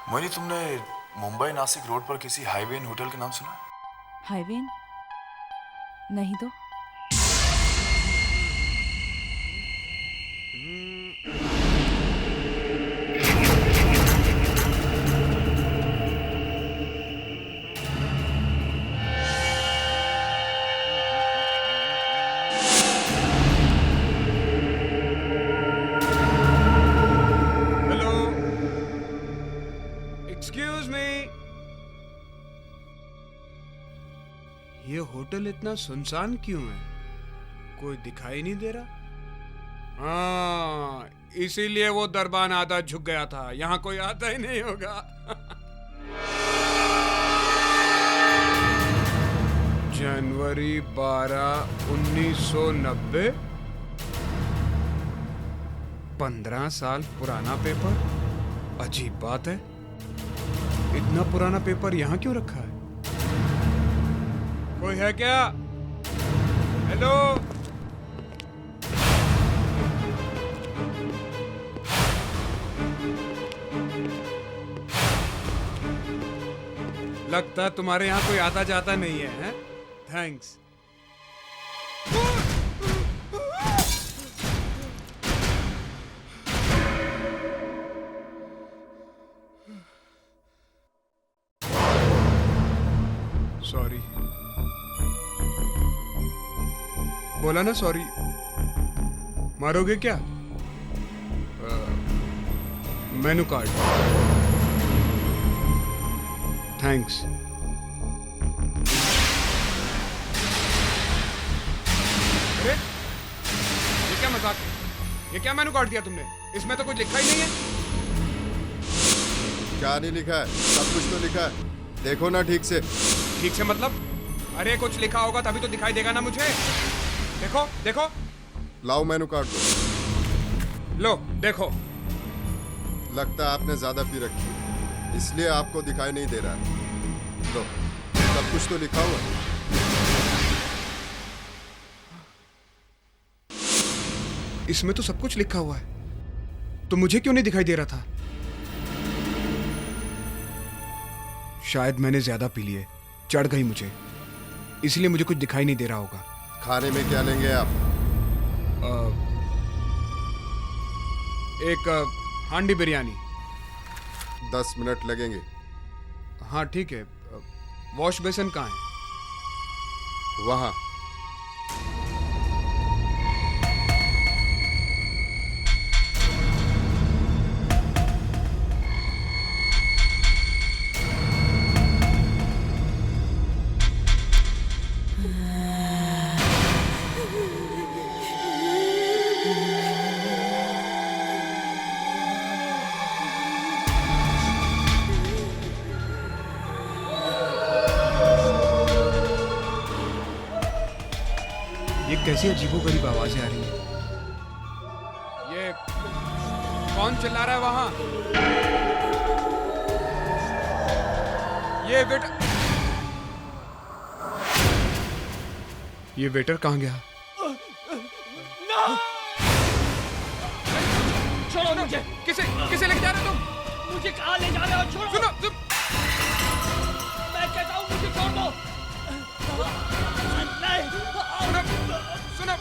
मोहिनी, तुमने मुंबई नासिक रोड पर किसी हाईवे इन होटल का नाम सुना? Highway in? नहीं तो। ये होटल इतना सुनसान क्यों है? कोई दिखाई नहीं दे रहा? हाँ, इसीलिए वो दरबान आधा झुक गया था, यहाँ कोई आता ही नहीं होगा। जनवरी 12, 1990। 15 साल पुराना पेपर। अजीब बात है, इतना पुराना पेपर यहाँ क्यों रखा है? कोई है क्या? हेलो? लगता तुम्हारे यहाँ कोई आता जाता नहीं है, हैं? थैंक्स। सॉरी। बोला ना सॉरी। मारोगे क्या? Menu card. थैंक्स। अरे ये क्या मजाक है? ये क्या मेनू कार्ड दिया तुमने? इसमें तो कुछ लिखा ही नहीं है। क्या नहीं लिखा है? सब कुछ तो लिखा है, देखो ना ठीक से। ठीक से मतलब? अरे कुछ लिखा होगा तभी तो दिखाई देगा ना मुझे। देखो देखो। लाओ मेनू कार्ड दो। लो देखो। लगता है आपने ज्यादा पी रखी है, इसलिए आपको दिखाई नहीं दे रहा है। लो। सब कुछ तो लिखा हुआ है। इसमें तो सब कुछ लिखा हुआ है, तो मुझे क्यों नहीं दिखाई दे रहा था? शायद मैंने ज्यादा पी लिए, चढ़ गई मुझे, इसलिए मुझे कुछ दिखाई नहीं दे रहा होगा। खाने में क्या लेंगे आप? एक हांडी बिरयानी। 10 मिनट लगेंगे। हाँ ठीक है। वॉश बेसिन कहाँ है? वहाँ। ये कैसी अजीबोगरीब आवाजें आ रही हैं? ये कौन चिल्ला रहा है वहां? ये वेटर कहाँ गया? छोड़ो मुझे। किसे लेके जा रहे हो तुम? मुझे कहाँ ले जा रहे हो? छोड़ो। सुनो। मैं कहता हूँ मुझे छोड़ दो। नहीं। सुनो।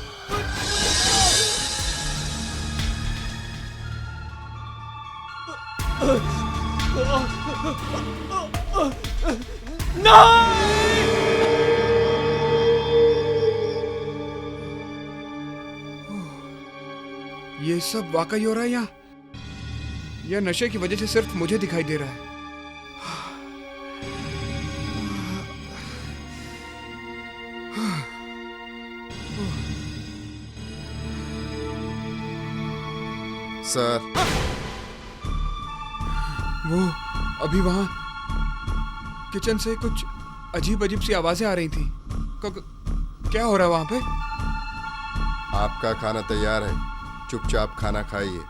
ये सब वाकई हो रहा है यहाँ? यह नशे की वजह से सिर्फ मुझे दिखाई दे रहा है। सर, वो अभी वहां किचन से कुछ अजीब अजीब सी आवाजें आ रही थी। क्या हो रहा है वहां पे? आपका खाना तैयार है, चुपचाप खाना खाइए।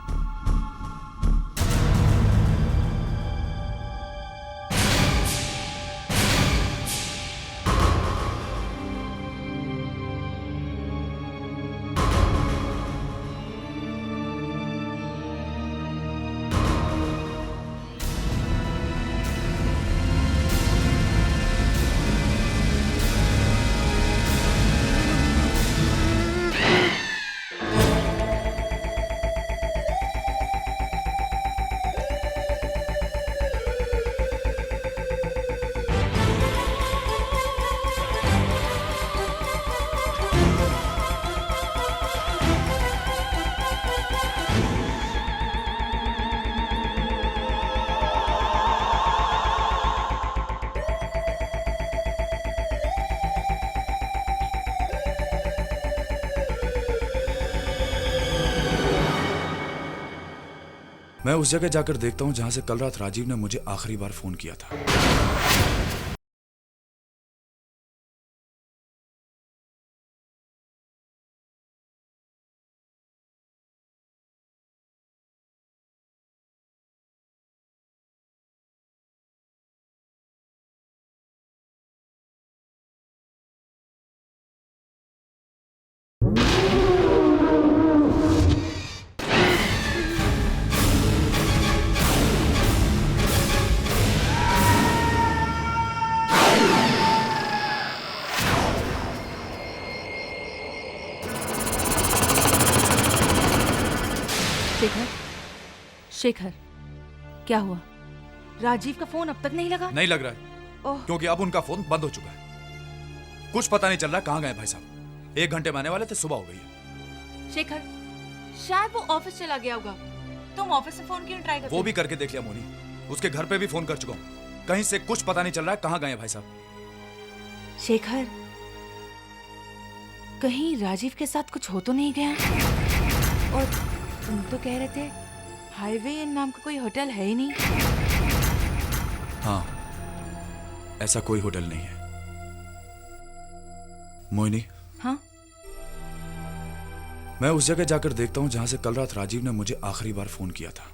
मैं उस जगह जाकर देखता हूं जहां से कल रात राजीव ने मुझे आखिरी बार फोन किया था। शेखर, क्या हुआ? राजीव का फोन अब तक नहीं लगा? नहीं लग रहा है, क्योंकि अब उनका फोन बंद हो चुका है। कुछ पता नहीं चल रहा कहां गए भाई साहब। 1 घंटे में आने वाले थे, सुबह हो गई है। शेखर, शायद वो ऑफिस चला गया होगा। तुम ऑफिस से फोन क्यों ट्राई करते? वो भी करके देख लिया मोनी, उसके घर पे भी फोन कर चुका हूँ। कहीं से कुछ पता नहीं चल रहा है कहां गए भाई साहब। शेखर, कहीं राजीव के साथ कुछ हो तो नहीं गया? और तुम तो कह रहे थे हाईवे नाम का कोई होटल है ही नहीं। हाँ, ऐसा कोई होटल नहीं है। मोहिनी। हाँ? मैं उस जगह जाकर देखता हूं जहां से कल रात राजीव ने मुझे आखिरी बार फोन किया था।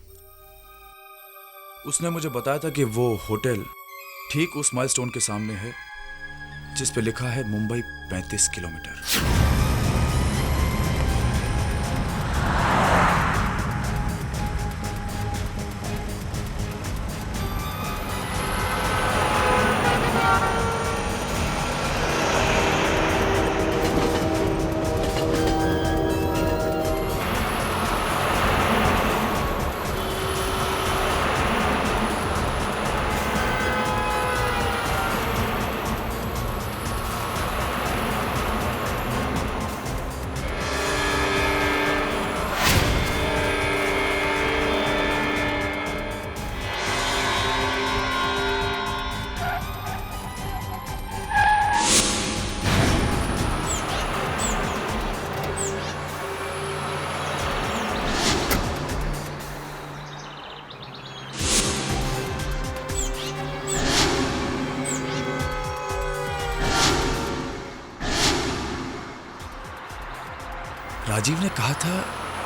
उसने मुझे बताया था कि वो होटल ठीक उस माइलस्टोन के सामने है जिस पे लिखा है मुंबई 35 किलोमीटर। राजीव ने कहा था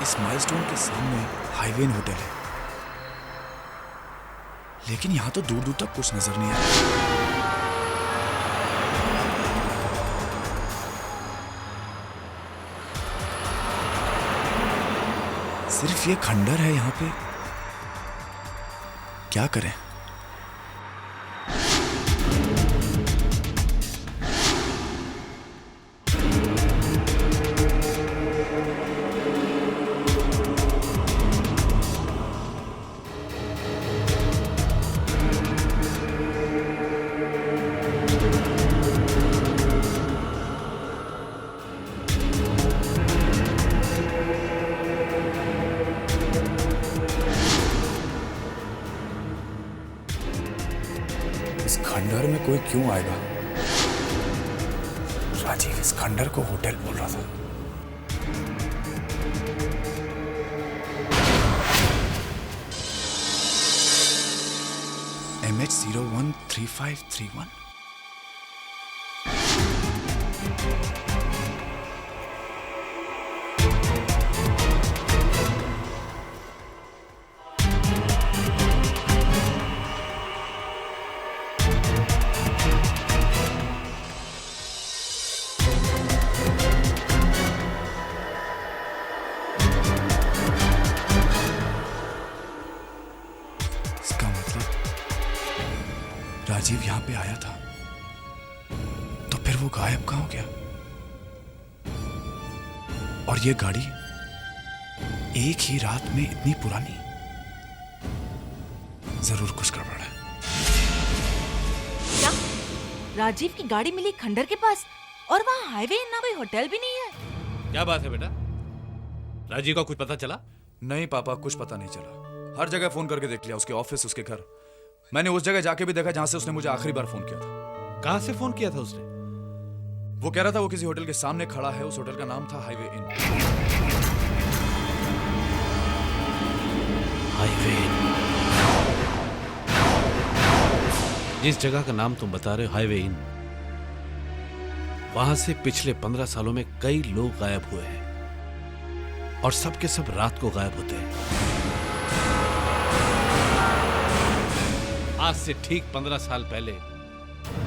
इस माइलस्टोन के सामने हाईवे इन होटल है, लेकिन यहां तो दूर दूर तक कुछ नजर नहीं आ रहा। सिर्फ ये खंडर है यहां पे, क्या करें? इस खंडर में कोई क्यों आएगा? राजीव इस खंडर को होटल बोल रहा था। MH013531। राजीव यहां पे आया था, तो फिर वो गायब कहां हो गया? और ये गाड़ी एक ही रात में इतनी पुरानी, जरूर कुछ गड़बड़ है। क्या राजीव की गाड़ी मिली खंडर के पास और वहाँ हाईवे ना कोई होटल भी नहीं है? क्या बात है बेटा, राजीव का कुछ पता चला? नहीं पापा, कुछ पता नहीं चला। हर जगह फोन करके देख लिया, उसके ऑफिस, उसके घर। मैंने उस जगह जाके भी देखा जहां से उसने मुझे आखिरी बार फोन किया था। कहां से फोन किया था उसने? वो कह रहा था वो किसी होटल के सामने खड़ा है, उस होटल का नाम था हाईवे इन। हाईवे इन, जिस जगह का नाम तुम बता रहे हो हाईवे इन, वहां से पिछले 15 सालों में कई लोग गायब हुए हैं और सब के सब रात को गायब होते हैं। आज से ठीक 15 साल पहले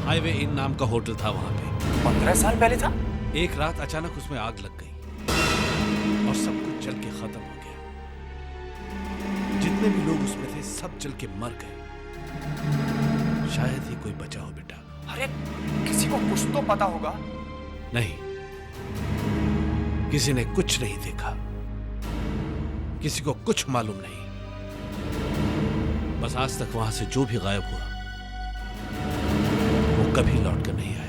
हाईवे इन नाम का होटल था वहां पे। 15 साल पहले था? एक रात अचानक उसमें आग लग गई और सब कुछ जल के खत्म हो गया। जितने भी लोग उसमें थे सब जल के मर गए। शायद ही कोई बचा हो बेटा। अरे किसी को कुछ तो पता होगा। नहीं, किसी ने कुछ नहीं देखा, किसी को कुछ मालूम नहीं। बस आज तक वहां से जो भी गायब हुआ वो कभी लौट कर नहीं आया।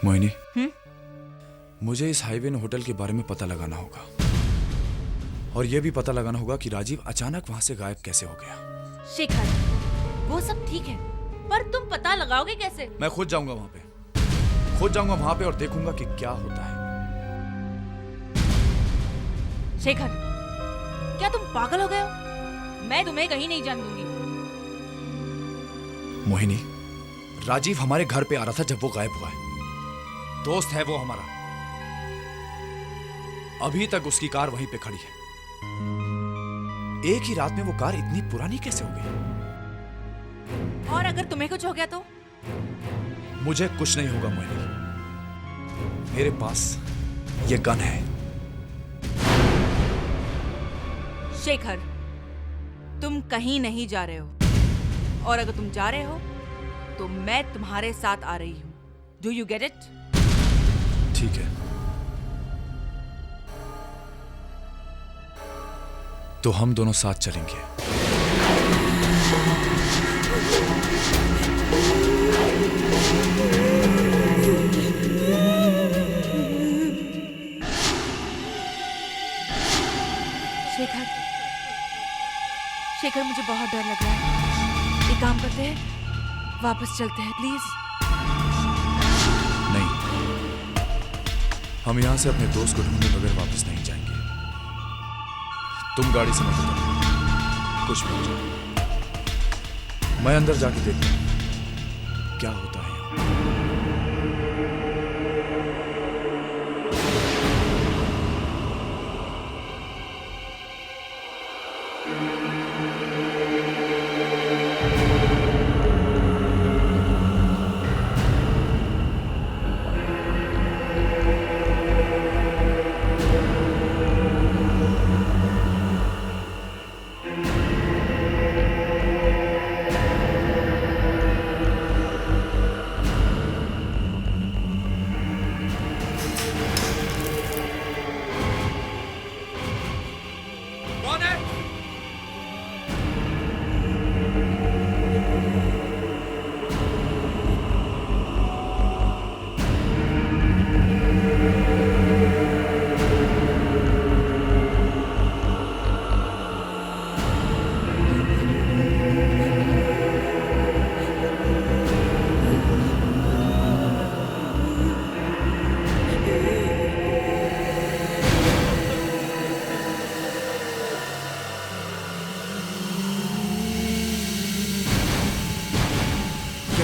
मोहिनी, मुझे इस हाईवे होटल के बारे में पता लगाना होगा और यह भी पता लगाना होगा कि राजीव अचानक वहां से गायब कैसे हो गया। शेखर, वो सब ठीक है, पर तुम पता लगाओगे कैसे? मैं खुद जाऊंगा वहां पे, खुद जाऊंगा वहां पे और देखूंगा कि क्या होता है। शेखर, क्या तुम पागल हो गए हो? मैं तुम्हें कहीं नहीं जाने दूंगी। मोहिनी, राजीव हमारे घर पे आ रहा था जब वो गायब हुआ है। दोस्त है वो हमारा, अभी तक उसकी कार वहीं पे खड़ी है। एक ही रात में वो कार इतनी पुरानी कैसे हो गई? और अगर तुम्हें कुछ हो गया तो? मुझे कुछ नहीं होगा मोहिनी। मेरे पास ये गन है। शेखर, तुम कहीं नहीं जा रहे हो, और अगर तुम जा रहे हो तो मैं तुम्हारे साथ आ रही हूं। Do you get it? ठीक है, तो हम दोनों साथ चलेंगे। शेखर, शेखर, मुझे बहुत डर लग रहा है। एक काम करते हैं, वापस चलते हैं प्लीज। नहीं, हम यहां से अपने दोस्त को ढूंढने बगैर वापस नहीं जाएंगे। तुम गाड़ी से मत उतरो, कुछ भी हो जाए। मैं अंदर जाके देखता हूं क्या होता है।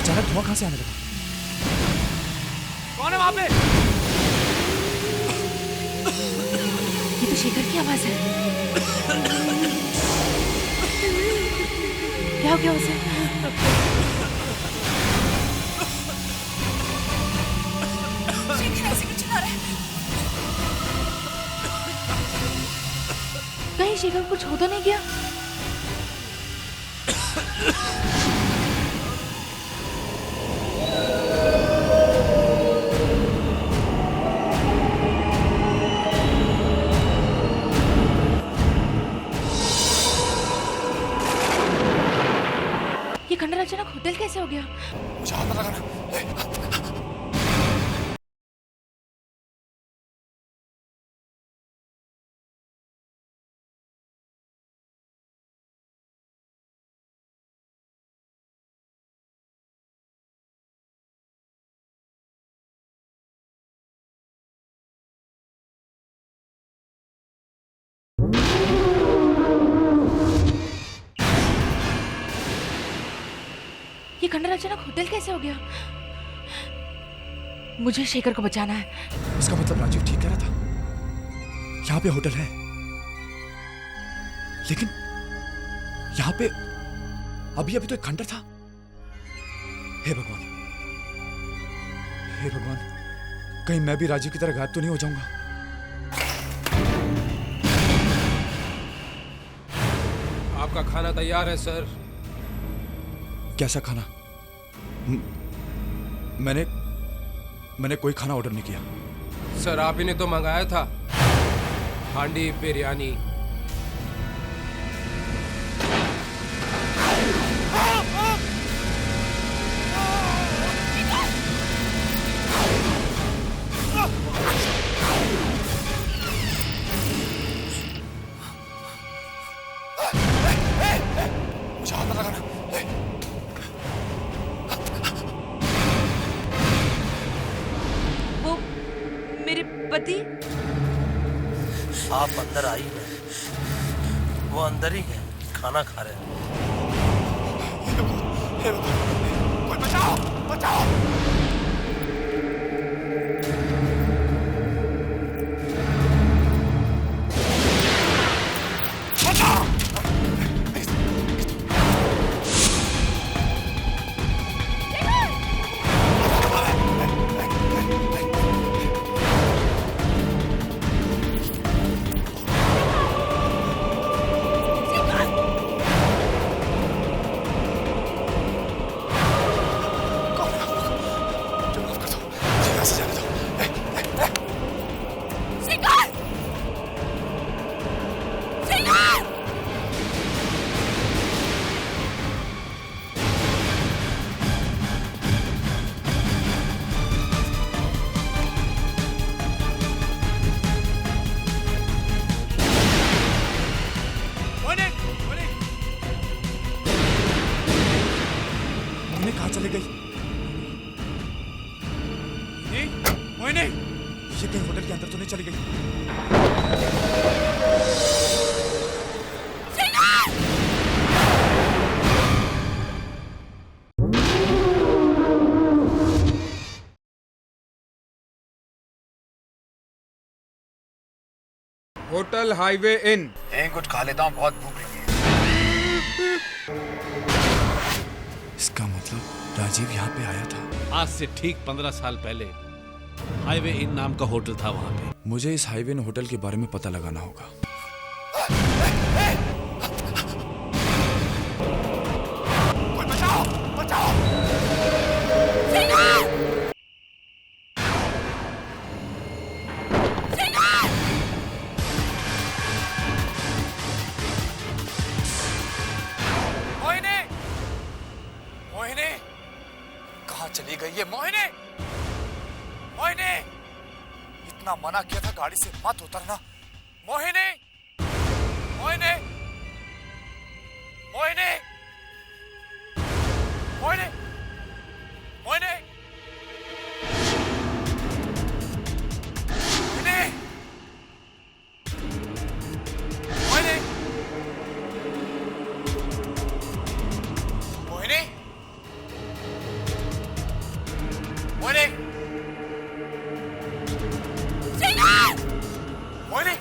अचानक धुआं कहां से आने लगा? कौन है वहां पे? ये तो शेखर की आवाज है। क्या हो गया उसे? शेखर ऐसे क्यों चिल्ला रहा है? कहीं शेखर को कुछ हो तो नहीं गया? ये खंडर अचानक होटल कैसे हो गया? मुझे हाथ लगाना। ये खंडर अचानक होटल कैसे हो गया? मुझे शेखर को बचाना है। इसका मतलब राजीव ठीक कह रहा था, यहाँ पे होटल है, लेकिन यहाँ पे अभी अभी तो एक खंडर था। हे भगवान, हे भगवान, कहीं मैं भी राजीव की तरह गायब तो नहीं हो जाऊंगा। आपका खाना तैयार है सर। कैसा खाना? मैंने कोई खाना ऑर्डर नहीं किया। सर आप ही ने तो मंगाया था, हांडी बिरयानी। पति, आप अंदर आई हैं, वो अंदर ही है, खाना खा रहे हैं। कोई बचाओ, बचाओ। मोहिनी कहाँ चली गई? मोहिनी, ये कहीं होटल के अंदर तो नहीं चली गई? Hotel highway in. कुछ खा लेता हूँ, बहुत भूख लगी है। इसका मतलब राजीव यहाँ पे आया था। आज से ठीक 15 साल पहले हाईवे इन नाम का होटल था वहाँ पे। मुझे इस हाईवे इन होटल के बारे में पता लगाना होगा। कोई बचाओ, बचाओ। मोहिनी, मोहिनी, कहाँ चली गई ये मोहिनी? मोहिनी, इतना मना किया था गाड़ी से मत उतरना। मोहिनी, मोहिनी, मोहिनी, मोहिनी, मोहिनी, मोहिनी, मोहिनी, मोहिनी, मोहिनी, मोहिनी,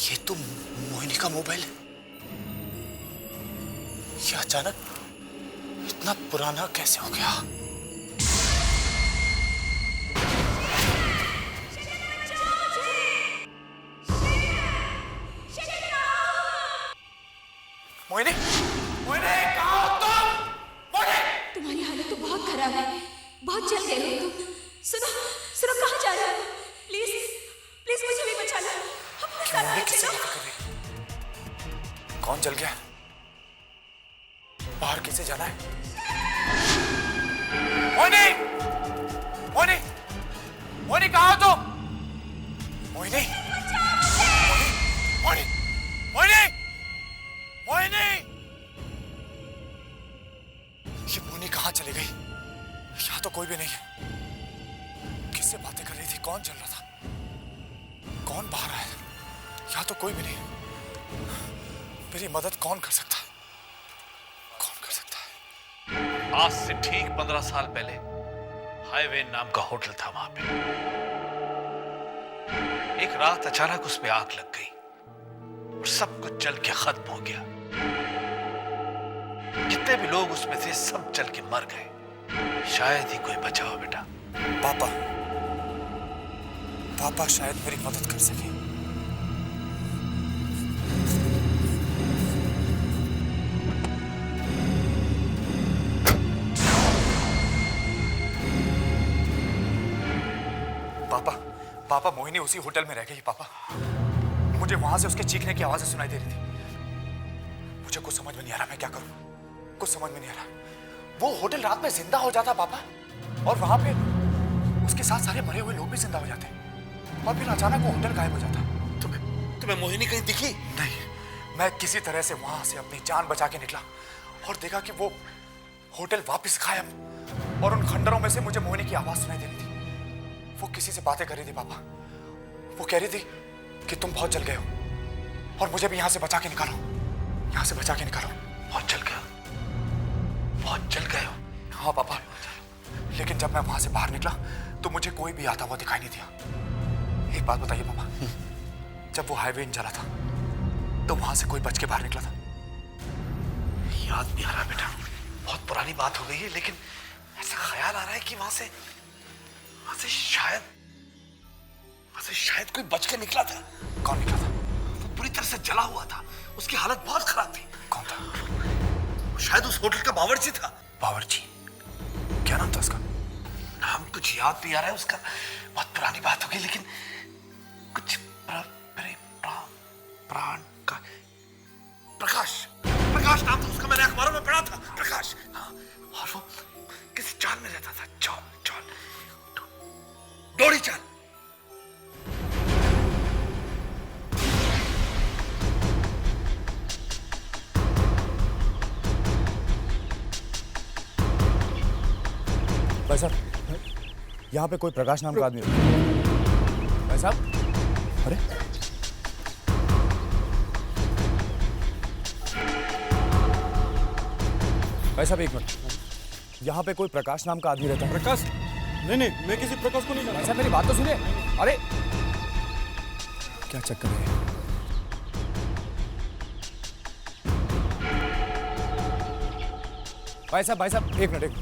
ये तो मोहिनी का मोबाइल है। ये अचानक इतना पुराना कैसे हो गया? मोहिनी, मोहिनी, कहाँ हो तुम? मोहिनी! तुम्हारी हालत तो बहुत खराब है, बहुत जल गए हो तुम। सुनो, सुनो, कहाँ जा रहे हो? प्लीज, प्लीज मुझे भी बचा लो। अपने साथ मोहिनी ले किससे चलो। बातें कर रही? कौन जल गया? बाहर कैसे जाना है? मोहिनी, मोहिनी, मोहिनी, कहाँ हो तुम? मोहिनी, मोहिनी, मोहिनी, मोहिनी, ये मोहिनी कहाँ चली गई? यहाँ तो कोई भी नहीं है। किससे बातें कर रही थी? कौन चल रहा था? कौन बाहर आया? यहाँ तो कोई भी नहीं। मेरी मदद कौन कर सकता है? कौन कर सकता है? आज से ठीक 15 साल पहले हाईवे इन नाम का होटल था वहां पे। एक रात अचानक उसमें आग लग गई और सब कुछ जल के खत्म हो गया। जितने भी लोग उसमें थे सब जल के मर गए। शायद ही कोई बचा हो बेटा। पापा, पापा शायद मेरी मदद कर सके। पापा, पापा, मोहिनी उसी होटल में रह गई। पापा, मुझे वहां से उसके चीखने की आवाजें सुनाई दे रही थी। मुझे कुछ समझ में नहीं आ रहा, मैं क्या करूं? कुछ समझ में नहीं आ रहा। वो होटल रात में जिंदा हो जाता पापा, और वहां पे उसके साथ सारे मरे हुए लोग भी जिंदा हो जाते, और फिर अचानक वो होटल गायब हो जाता। तुम्हें मोहिनी कहीं दिखी? नहीं, मैं किसी तरह से वहां से अपनी जान बचा के निकला और देखा कि वो होटल वापस गायब, और उन खंडरों में से मुझे मोहिनी की आवाज सुनाई दे रही थी। वो किसी से बातें कर रही थी पापा। वो कह रही थी कि तुम बहुत जल गए हो और मुझे भी यहां से बचा के निकालो, यहां से बचा के निकालो। बहुत जल गया? बहुत जल गए हो? हाँ पापा, लेकिन जब मैं वहां से बाहर निकला तो मुझे कोई भी आता हुआ दिखाई नहीं दिया। एक बात बताइए पापा, जब वो हाईवे इन जला था तो वहां से कोई बच के बाहर निकला था? याद नहीं आ रहा बेटा, बहुत पुरानी बात हो गई है, लेकिन ऐसा ख्याल आ रहा है कि वहां से शायद कोई बच के निकला था। कौन निकला था? वो पूरी तरह से जला हुआ था, उसकी हालत बहुत खराब थी। कौन था? शायद उस होटल का बावर्ची था। बावर्ची? क्या नाम था उसका? नाम कुछ याद नहीं आ रहा है उसका, बहुत पुरानी बात हो गई, लेकिन कुछ प्राण का प्रकाश नाम था उसका, मैंने अखबारों में पढ़ा था, प्रकाश। हाँ, और वो किसी चाल में रहता था, चाल डोरी चाल। भाई साहब, यहाँ पे कोई प्रकाश नाम का आदमी भाई साहब, अरे भाई साहब एक मिनट, यहाँ पे कोई प्रकाश नाम का आदमी रहता है? प्रकाश? नहीं, मैं किसी प्रकाश को नहीं जानता। भाई साहब मेरी बात तो सुनिए। अरे क्या चक्कर है? भाई साहब एक मिनट।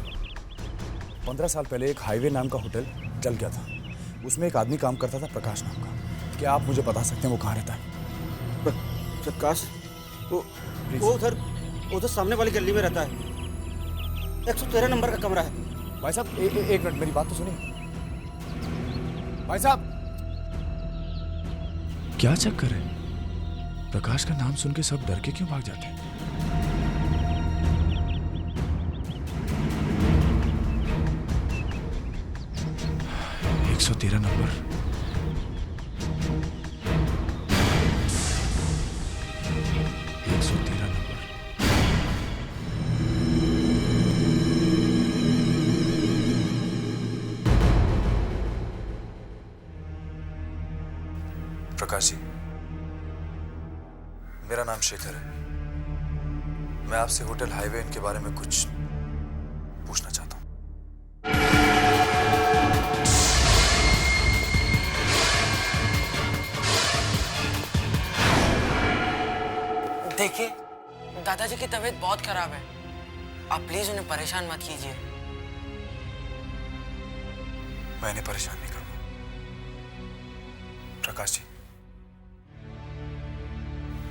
15 साल पहले एक हाईवे नाम का होटल जल गया था, उसमें एक आदमी काम करता था प्रकाश नाम का। क्या आप मुझे बता सकते हैं वो कहाँ रहता है? प्रकाश? वो उधर सामने वाली गली में रहता है, 113 नंबर का कमरा है। भाई साहब एक मिनट, मेरी बात तो सुनिए। भाई साहब, क्या चक्कर है? प्रकाश का नाम सुन के सब डर के क्यों भाग जाते हैं? तेरा नंबर। प्रकाश जी, मेरा नाम शेखर है। मैं आपसे होटल हाईवे इनके बारे में कुछ पूछना चाहता हूँ। देखिए, दादाजी की तबीयत बहुत खराब है, आप प्लीज उन्हें परेशान मत कीजिए। मैं इन्हें परेशान नहीं करूंगा। प्रकाश जी,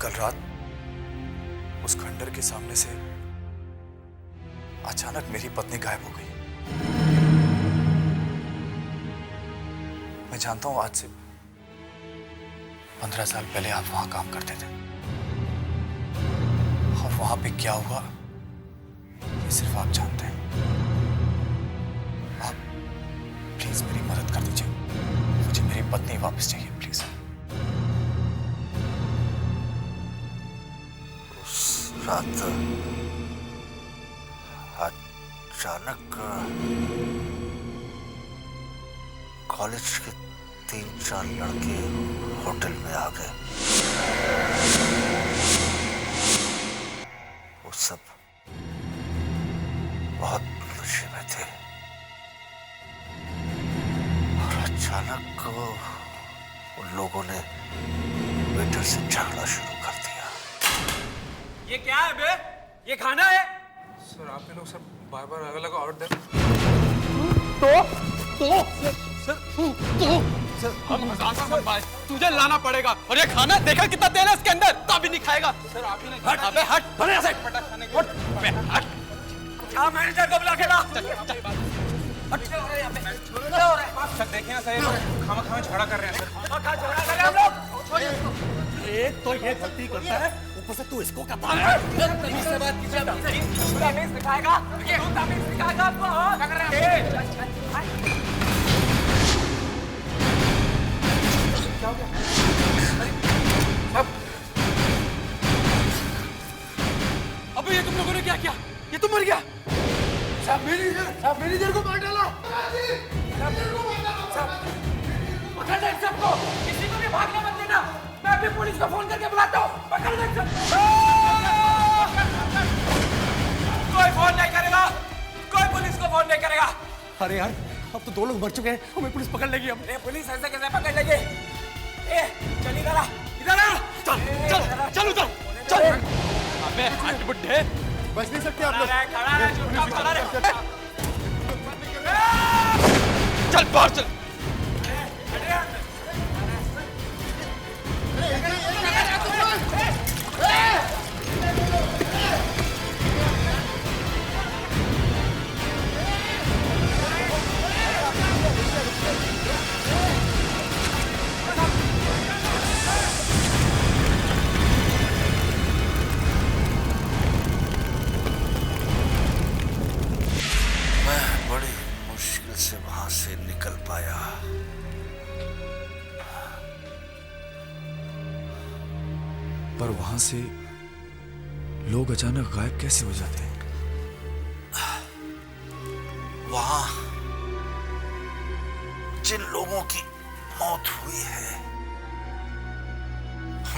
कल रात उस खंडर के सामने से अचानक मेरी पत्नी गायब हो गई। मैं जानता हूं आज से 15 साल पहले आप वहां काम करते थे, और वहां पे क्या हुआ ये सिर्फ आप जानते हैं। आप प्लीज मेरी मदद कर दीजिए, मुझे मेरी पत्नी वापस चाहिए प्लीज। उस रात अचानक कॉलेज के 3-4 लड़के होटल में आ गए। वो सब बहुत नशे में थे और अचानक उन लोगों ने वेटर से झगड़ा शुरू कर दिया। ये क्या है बे? ये खाना है? सर आप लोग सब बार-बार अलग-अलग ऑर्डर दे। सर तुझे लाना पड़ेगा, और ये खाना देखा कितना तेल है इसके अंदर, तो अभी नहीं खाएगा। सर आप ही नहीं। हट अबे हट, बढ़िया से हट। क्या मैनेजर को बुला के ला। सर देखिए ना सर, खामा झगड़ा कर रहे हैं सर। और झगड़ा कर रहे हैं हम लोग। एक तो ये गलती करता है, ऊपर से तू इसको कहता है। तमीज से बात कीजिए। तमीज सिखाएगा, तू तमीज सिखाएगा आपको। क्या कर रहे हैं? क्या हो गया? अबे ये तुम लोगों ने क्या किया? ये तुम मर गया? साहब मैनेजर को मार डाला। पकड़ ले सबको, किसी को भी भागने मत देना। मैं अभी पुलिस को फोन करके बुलाता हूँ। पकड़ ले सबको। कोई फोन नहीं करेगा, कोई पुलिस को फोन नहीं करेगा। अरे यार, अब तो 2 लोग मर चुके हैं, हमें पुलिस पकड़ लेगी। अब पुलिस ऐसे कैसे पकड़ लेगी? चल इधर आ, चल उधर चल। अबे हट बुड्ढे, बच नहीं सकते आप लोग। खड़ा रहे, चुपचाप खड़ा रहे। चल बाहर चल। से वहां से निकल पाया। पर वहां से लोग अचानक गायब कैसे हो जाते हैं? वहां जिन लोगों की मौत हुई है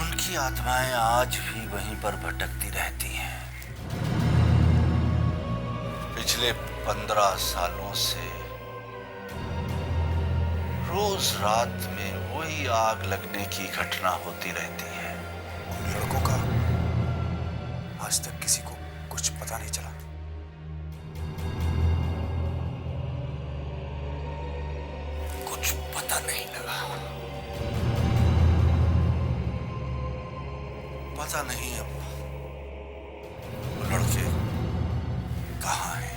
उनकी आत्माएं आज भी वहीं पर भटकती रहती हैं। पिछले 15 सालों से रोज रात में वही आग लगने की घटना होती रहती है। उन लड़कों का आज तक किसी को कुछ पता नहीं चला। कुछ पता नहीं लगा। पता नहीं अब वो लड़के कहाँ हैं।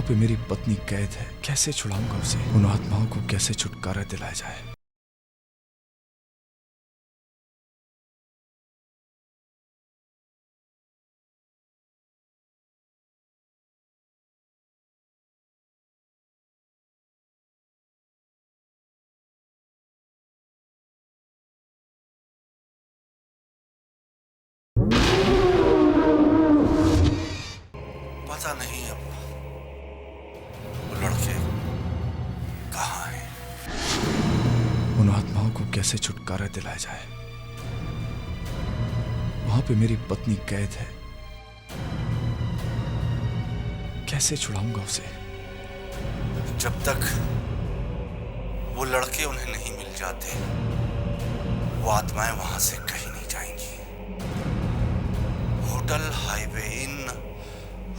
पे मेरी पत्नी कैद है, कैसे छुड़ाऊंगा उसे? उन आत्माओं को कैसे छुटकारा दिलाया जाए? पता नहीं अब लड़के कहाँ हैं। उन आत्माओं को कैसे छुटकारा दिलाया जाए? वहां पे मेरी पत्नी कैद है, कैसे छुड़ाऊंगा उसे? जब तक वो लड़के उन्हें नहीं मिल जाते वो आत्माएं वहां से कहीं नहीं जाएंगी। होटल हाईवे इन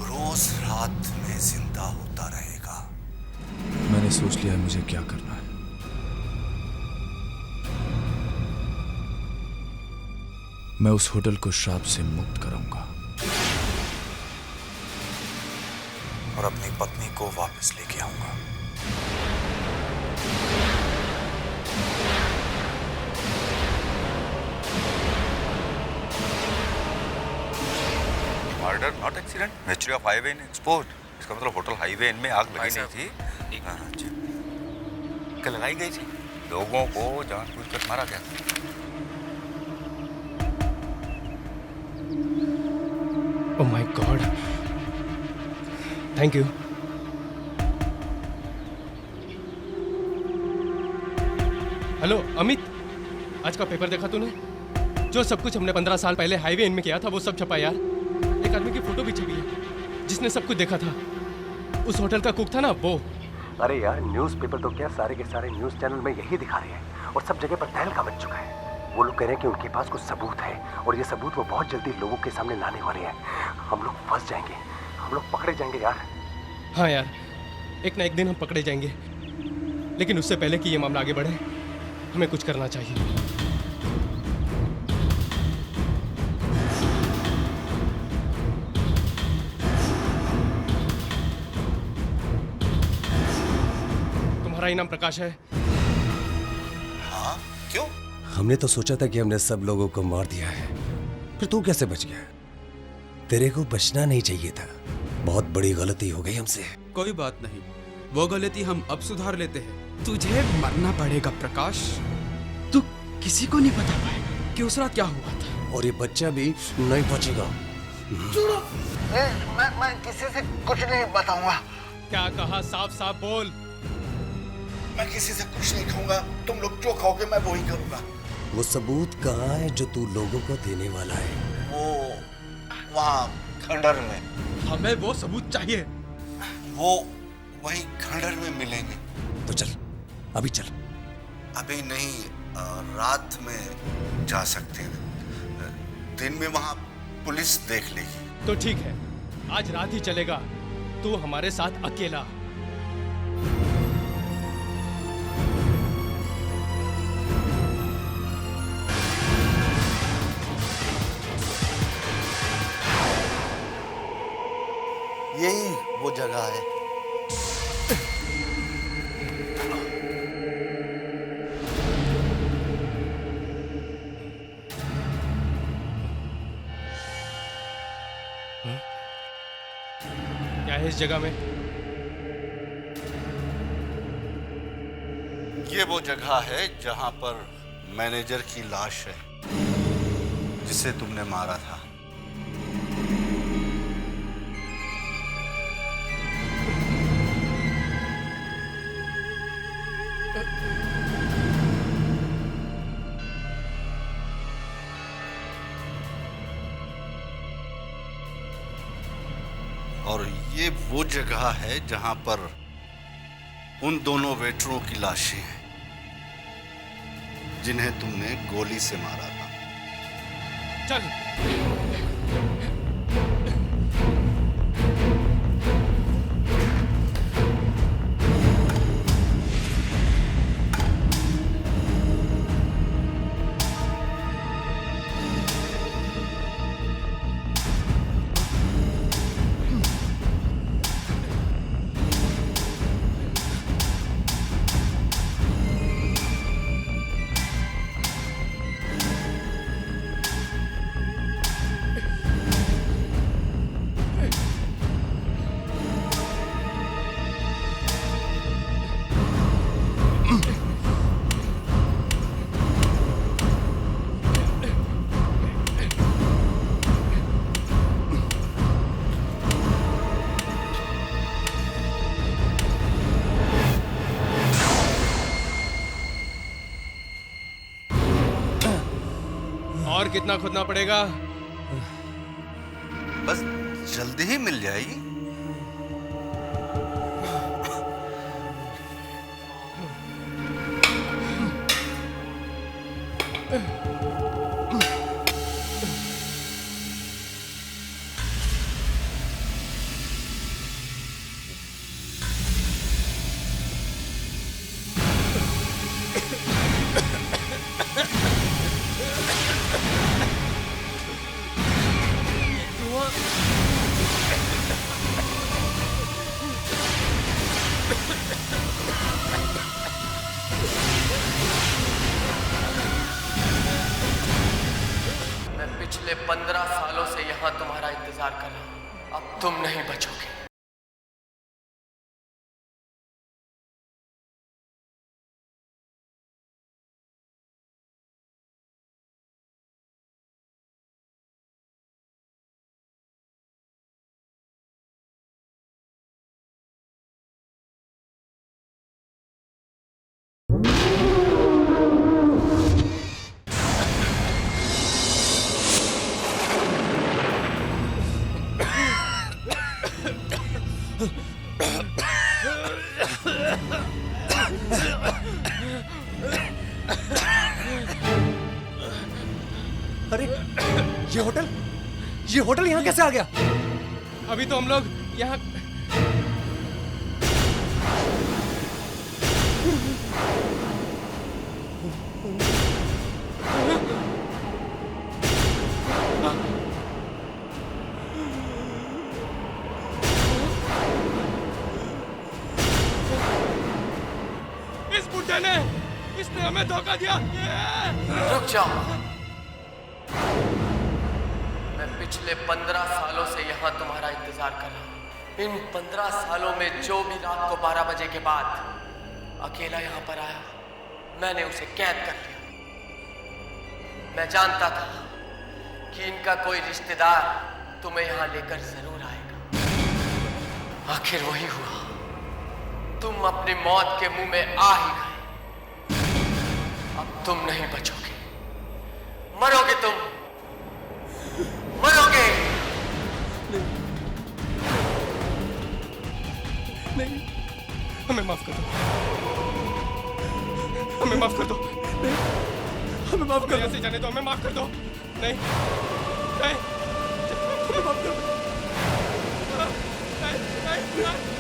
रोज रात में जिंदा होता रहेगा। मैंने सोच लिया है मुझे क्या करना है। मैं उस होटल को श्राप से मुक्त कराऊंगा और अपनी पत्नी को वापस लेके आऊंगा। Murder not accident, mystery of highway in export. इसका मतलब होटल हाईवे इन में आग लगी नहीं थी। क्या लगाई गई थी? लोगों को जानबूझकर मारा गया। Oh my God, thank you. Hello Amit, आज का पेपर देखा तूने? जो सब कुछ हमने 15 साल पहले हाईवे इन में किया था वो सब छपा यार। एक आदमी की फोटो भी छपी है जिसने सब कुछ देखा था। उस होटल का कुक था ना वो। अरे यार, न्यूज़पेपर तो क्या, सारे के सारे न्यूज़ चैनल में यही दिखा रहे हैं और सब जगह पर तहलका मच चुका है। वो लोग कह रहे हैं कि उनके पास कुछ सबूत है और ये सबूत वो बहुत जल्दी लोगों के सामने लाने वाले हैं। हम लोग फंस जाएंगे, हम लोग पकड़े जाएंगे यार। हाँ यार, एक ना एक दिन हम पकड़े जाएंगे, लेकिन उससे पहले कि ये मामला आगे बढ़े हमें कुछ करना चाहिए। तुम्हारा ही नाम प्रकाश है? हाँ, क्यों? हमने तो सोचा था कि हमने सब लोगों को मार दिया है, फिर तू कैसे बच गया? तेरे को बचना नहीं चाहिए था। बहुत बड़ी गलती हो गई हमसे। कोई बात नहीं, वो गलती हम अब सुधार लेते हैं। तुझे मरना पड़ेगा प्रकाश। तू किसी को नहीं बता पाएगा कि उस रात क्या हुआ था। और ये बच्चा भी नहीं बचेगा। मैं किसी से कुछ नहीं बताऊंगा। क्या कहा? साफ साफ बोल। मैं किसी से कुछ नहीं कहूंगा। तुम लोग जो कहोगे मैं वही करूंगा। वो सबूत कहाँ है जो तू लोगों को देने वाला है? वो वहाँ खंडर में। हमें वो सबूत चाहिए। वो वही खंडर में मिलेंगे। तो चल, अभी चल। अभी नहीं, रात में जा सकते हैं। दिन में वहाँ पुलिस देख लेगी। तो ठीक है, आज रात ही चलेगा, तू हमारे साथ अकेला। यही वो जगह है। क्या है इस जगह में? ये वो जगह है जहां पर मैनेजर की लाश है, जिसे तुमने मारा था। और ये वो जगह है जहां पर उन दोनों वेटरों की लाशें हैं जिन्हें तुमने गोली से मारा था। चल। और कितना खोदना पड़ेगा? बस जल्दी ही मिल जाएगी। पिछले 15 सालों से यहाँ तुम्हारा इंतजार कर रहा हूँ। अब तुम नहीं बचोगे। अरे ये होटल यहाँ कैसे आ गया? अभी तो हम लोग यहाँ इस बुड्ढे ने इसने हमें धोखा दिया। रुक जाओ। मैं पिछले 15 सालों से यहाँ तुम्हारा इंतजार कर रहा हूँ। इन 15 सालों में जो भी रात को 12 बजे के बाद अकेला यहाँ पर आया, मैंने उसे कैद कर लिया। मैं जानता था कि इनका कोई रिश्तेदार तुम्हें यहाँ लेकर जरूर आएगा। आखिर वही हुआ। तुम अपनी मौत के मुंह में आ ही गए। अब तुम नहीं बचोगे, मरोगे तुम, मरोगे। नहीं, हमें माफ कर दो, हमें माफ कर दो, नहीं, हमें माफ कर दो, ऐसे जाने दो, हमें माफ कर दो, नहीं, नहीं, हमें माफ कर दो। दूंगा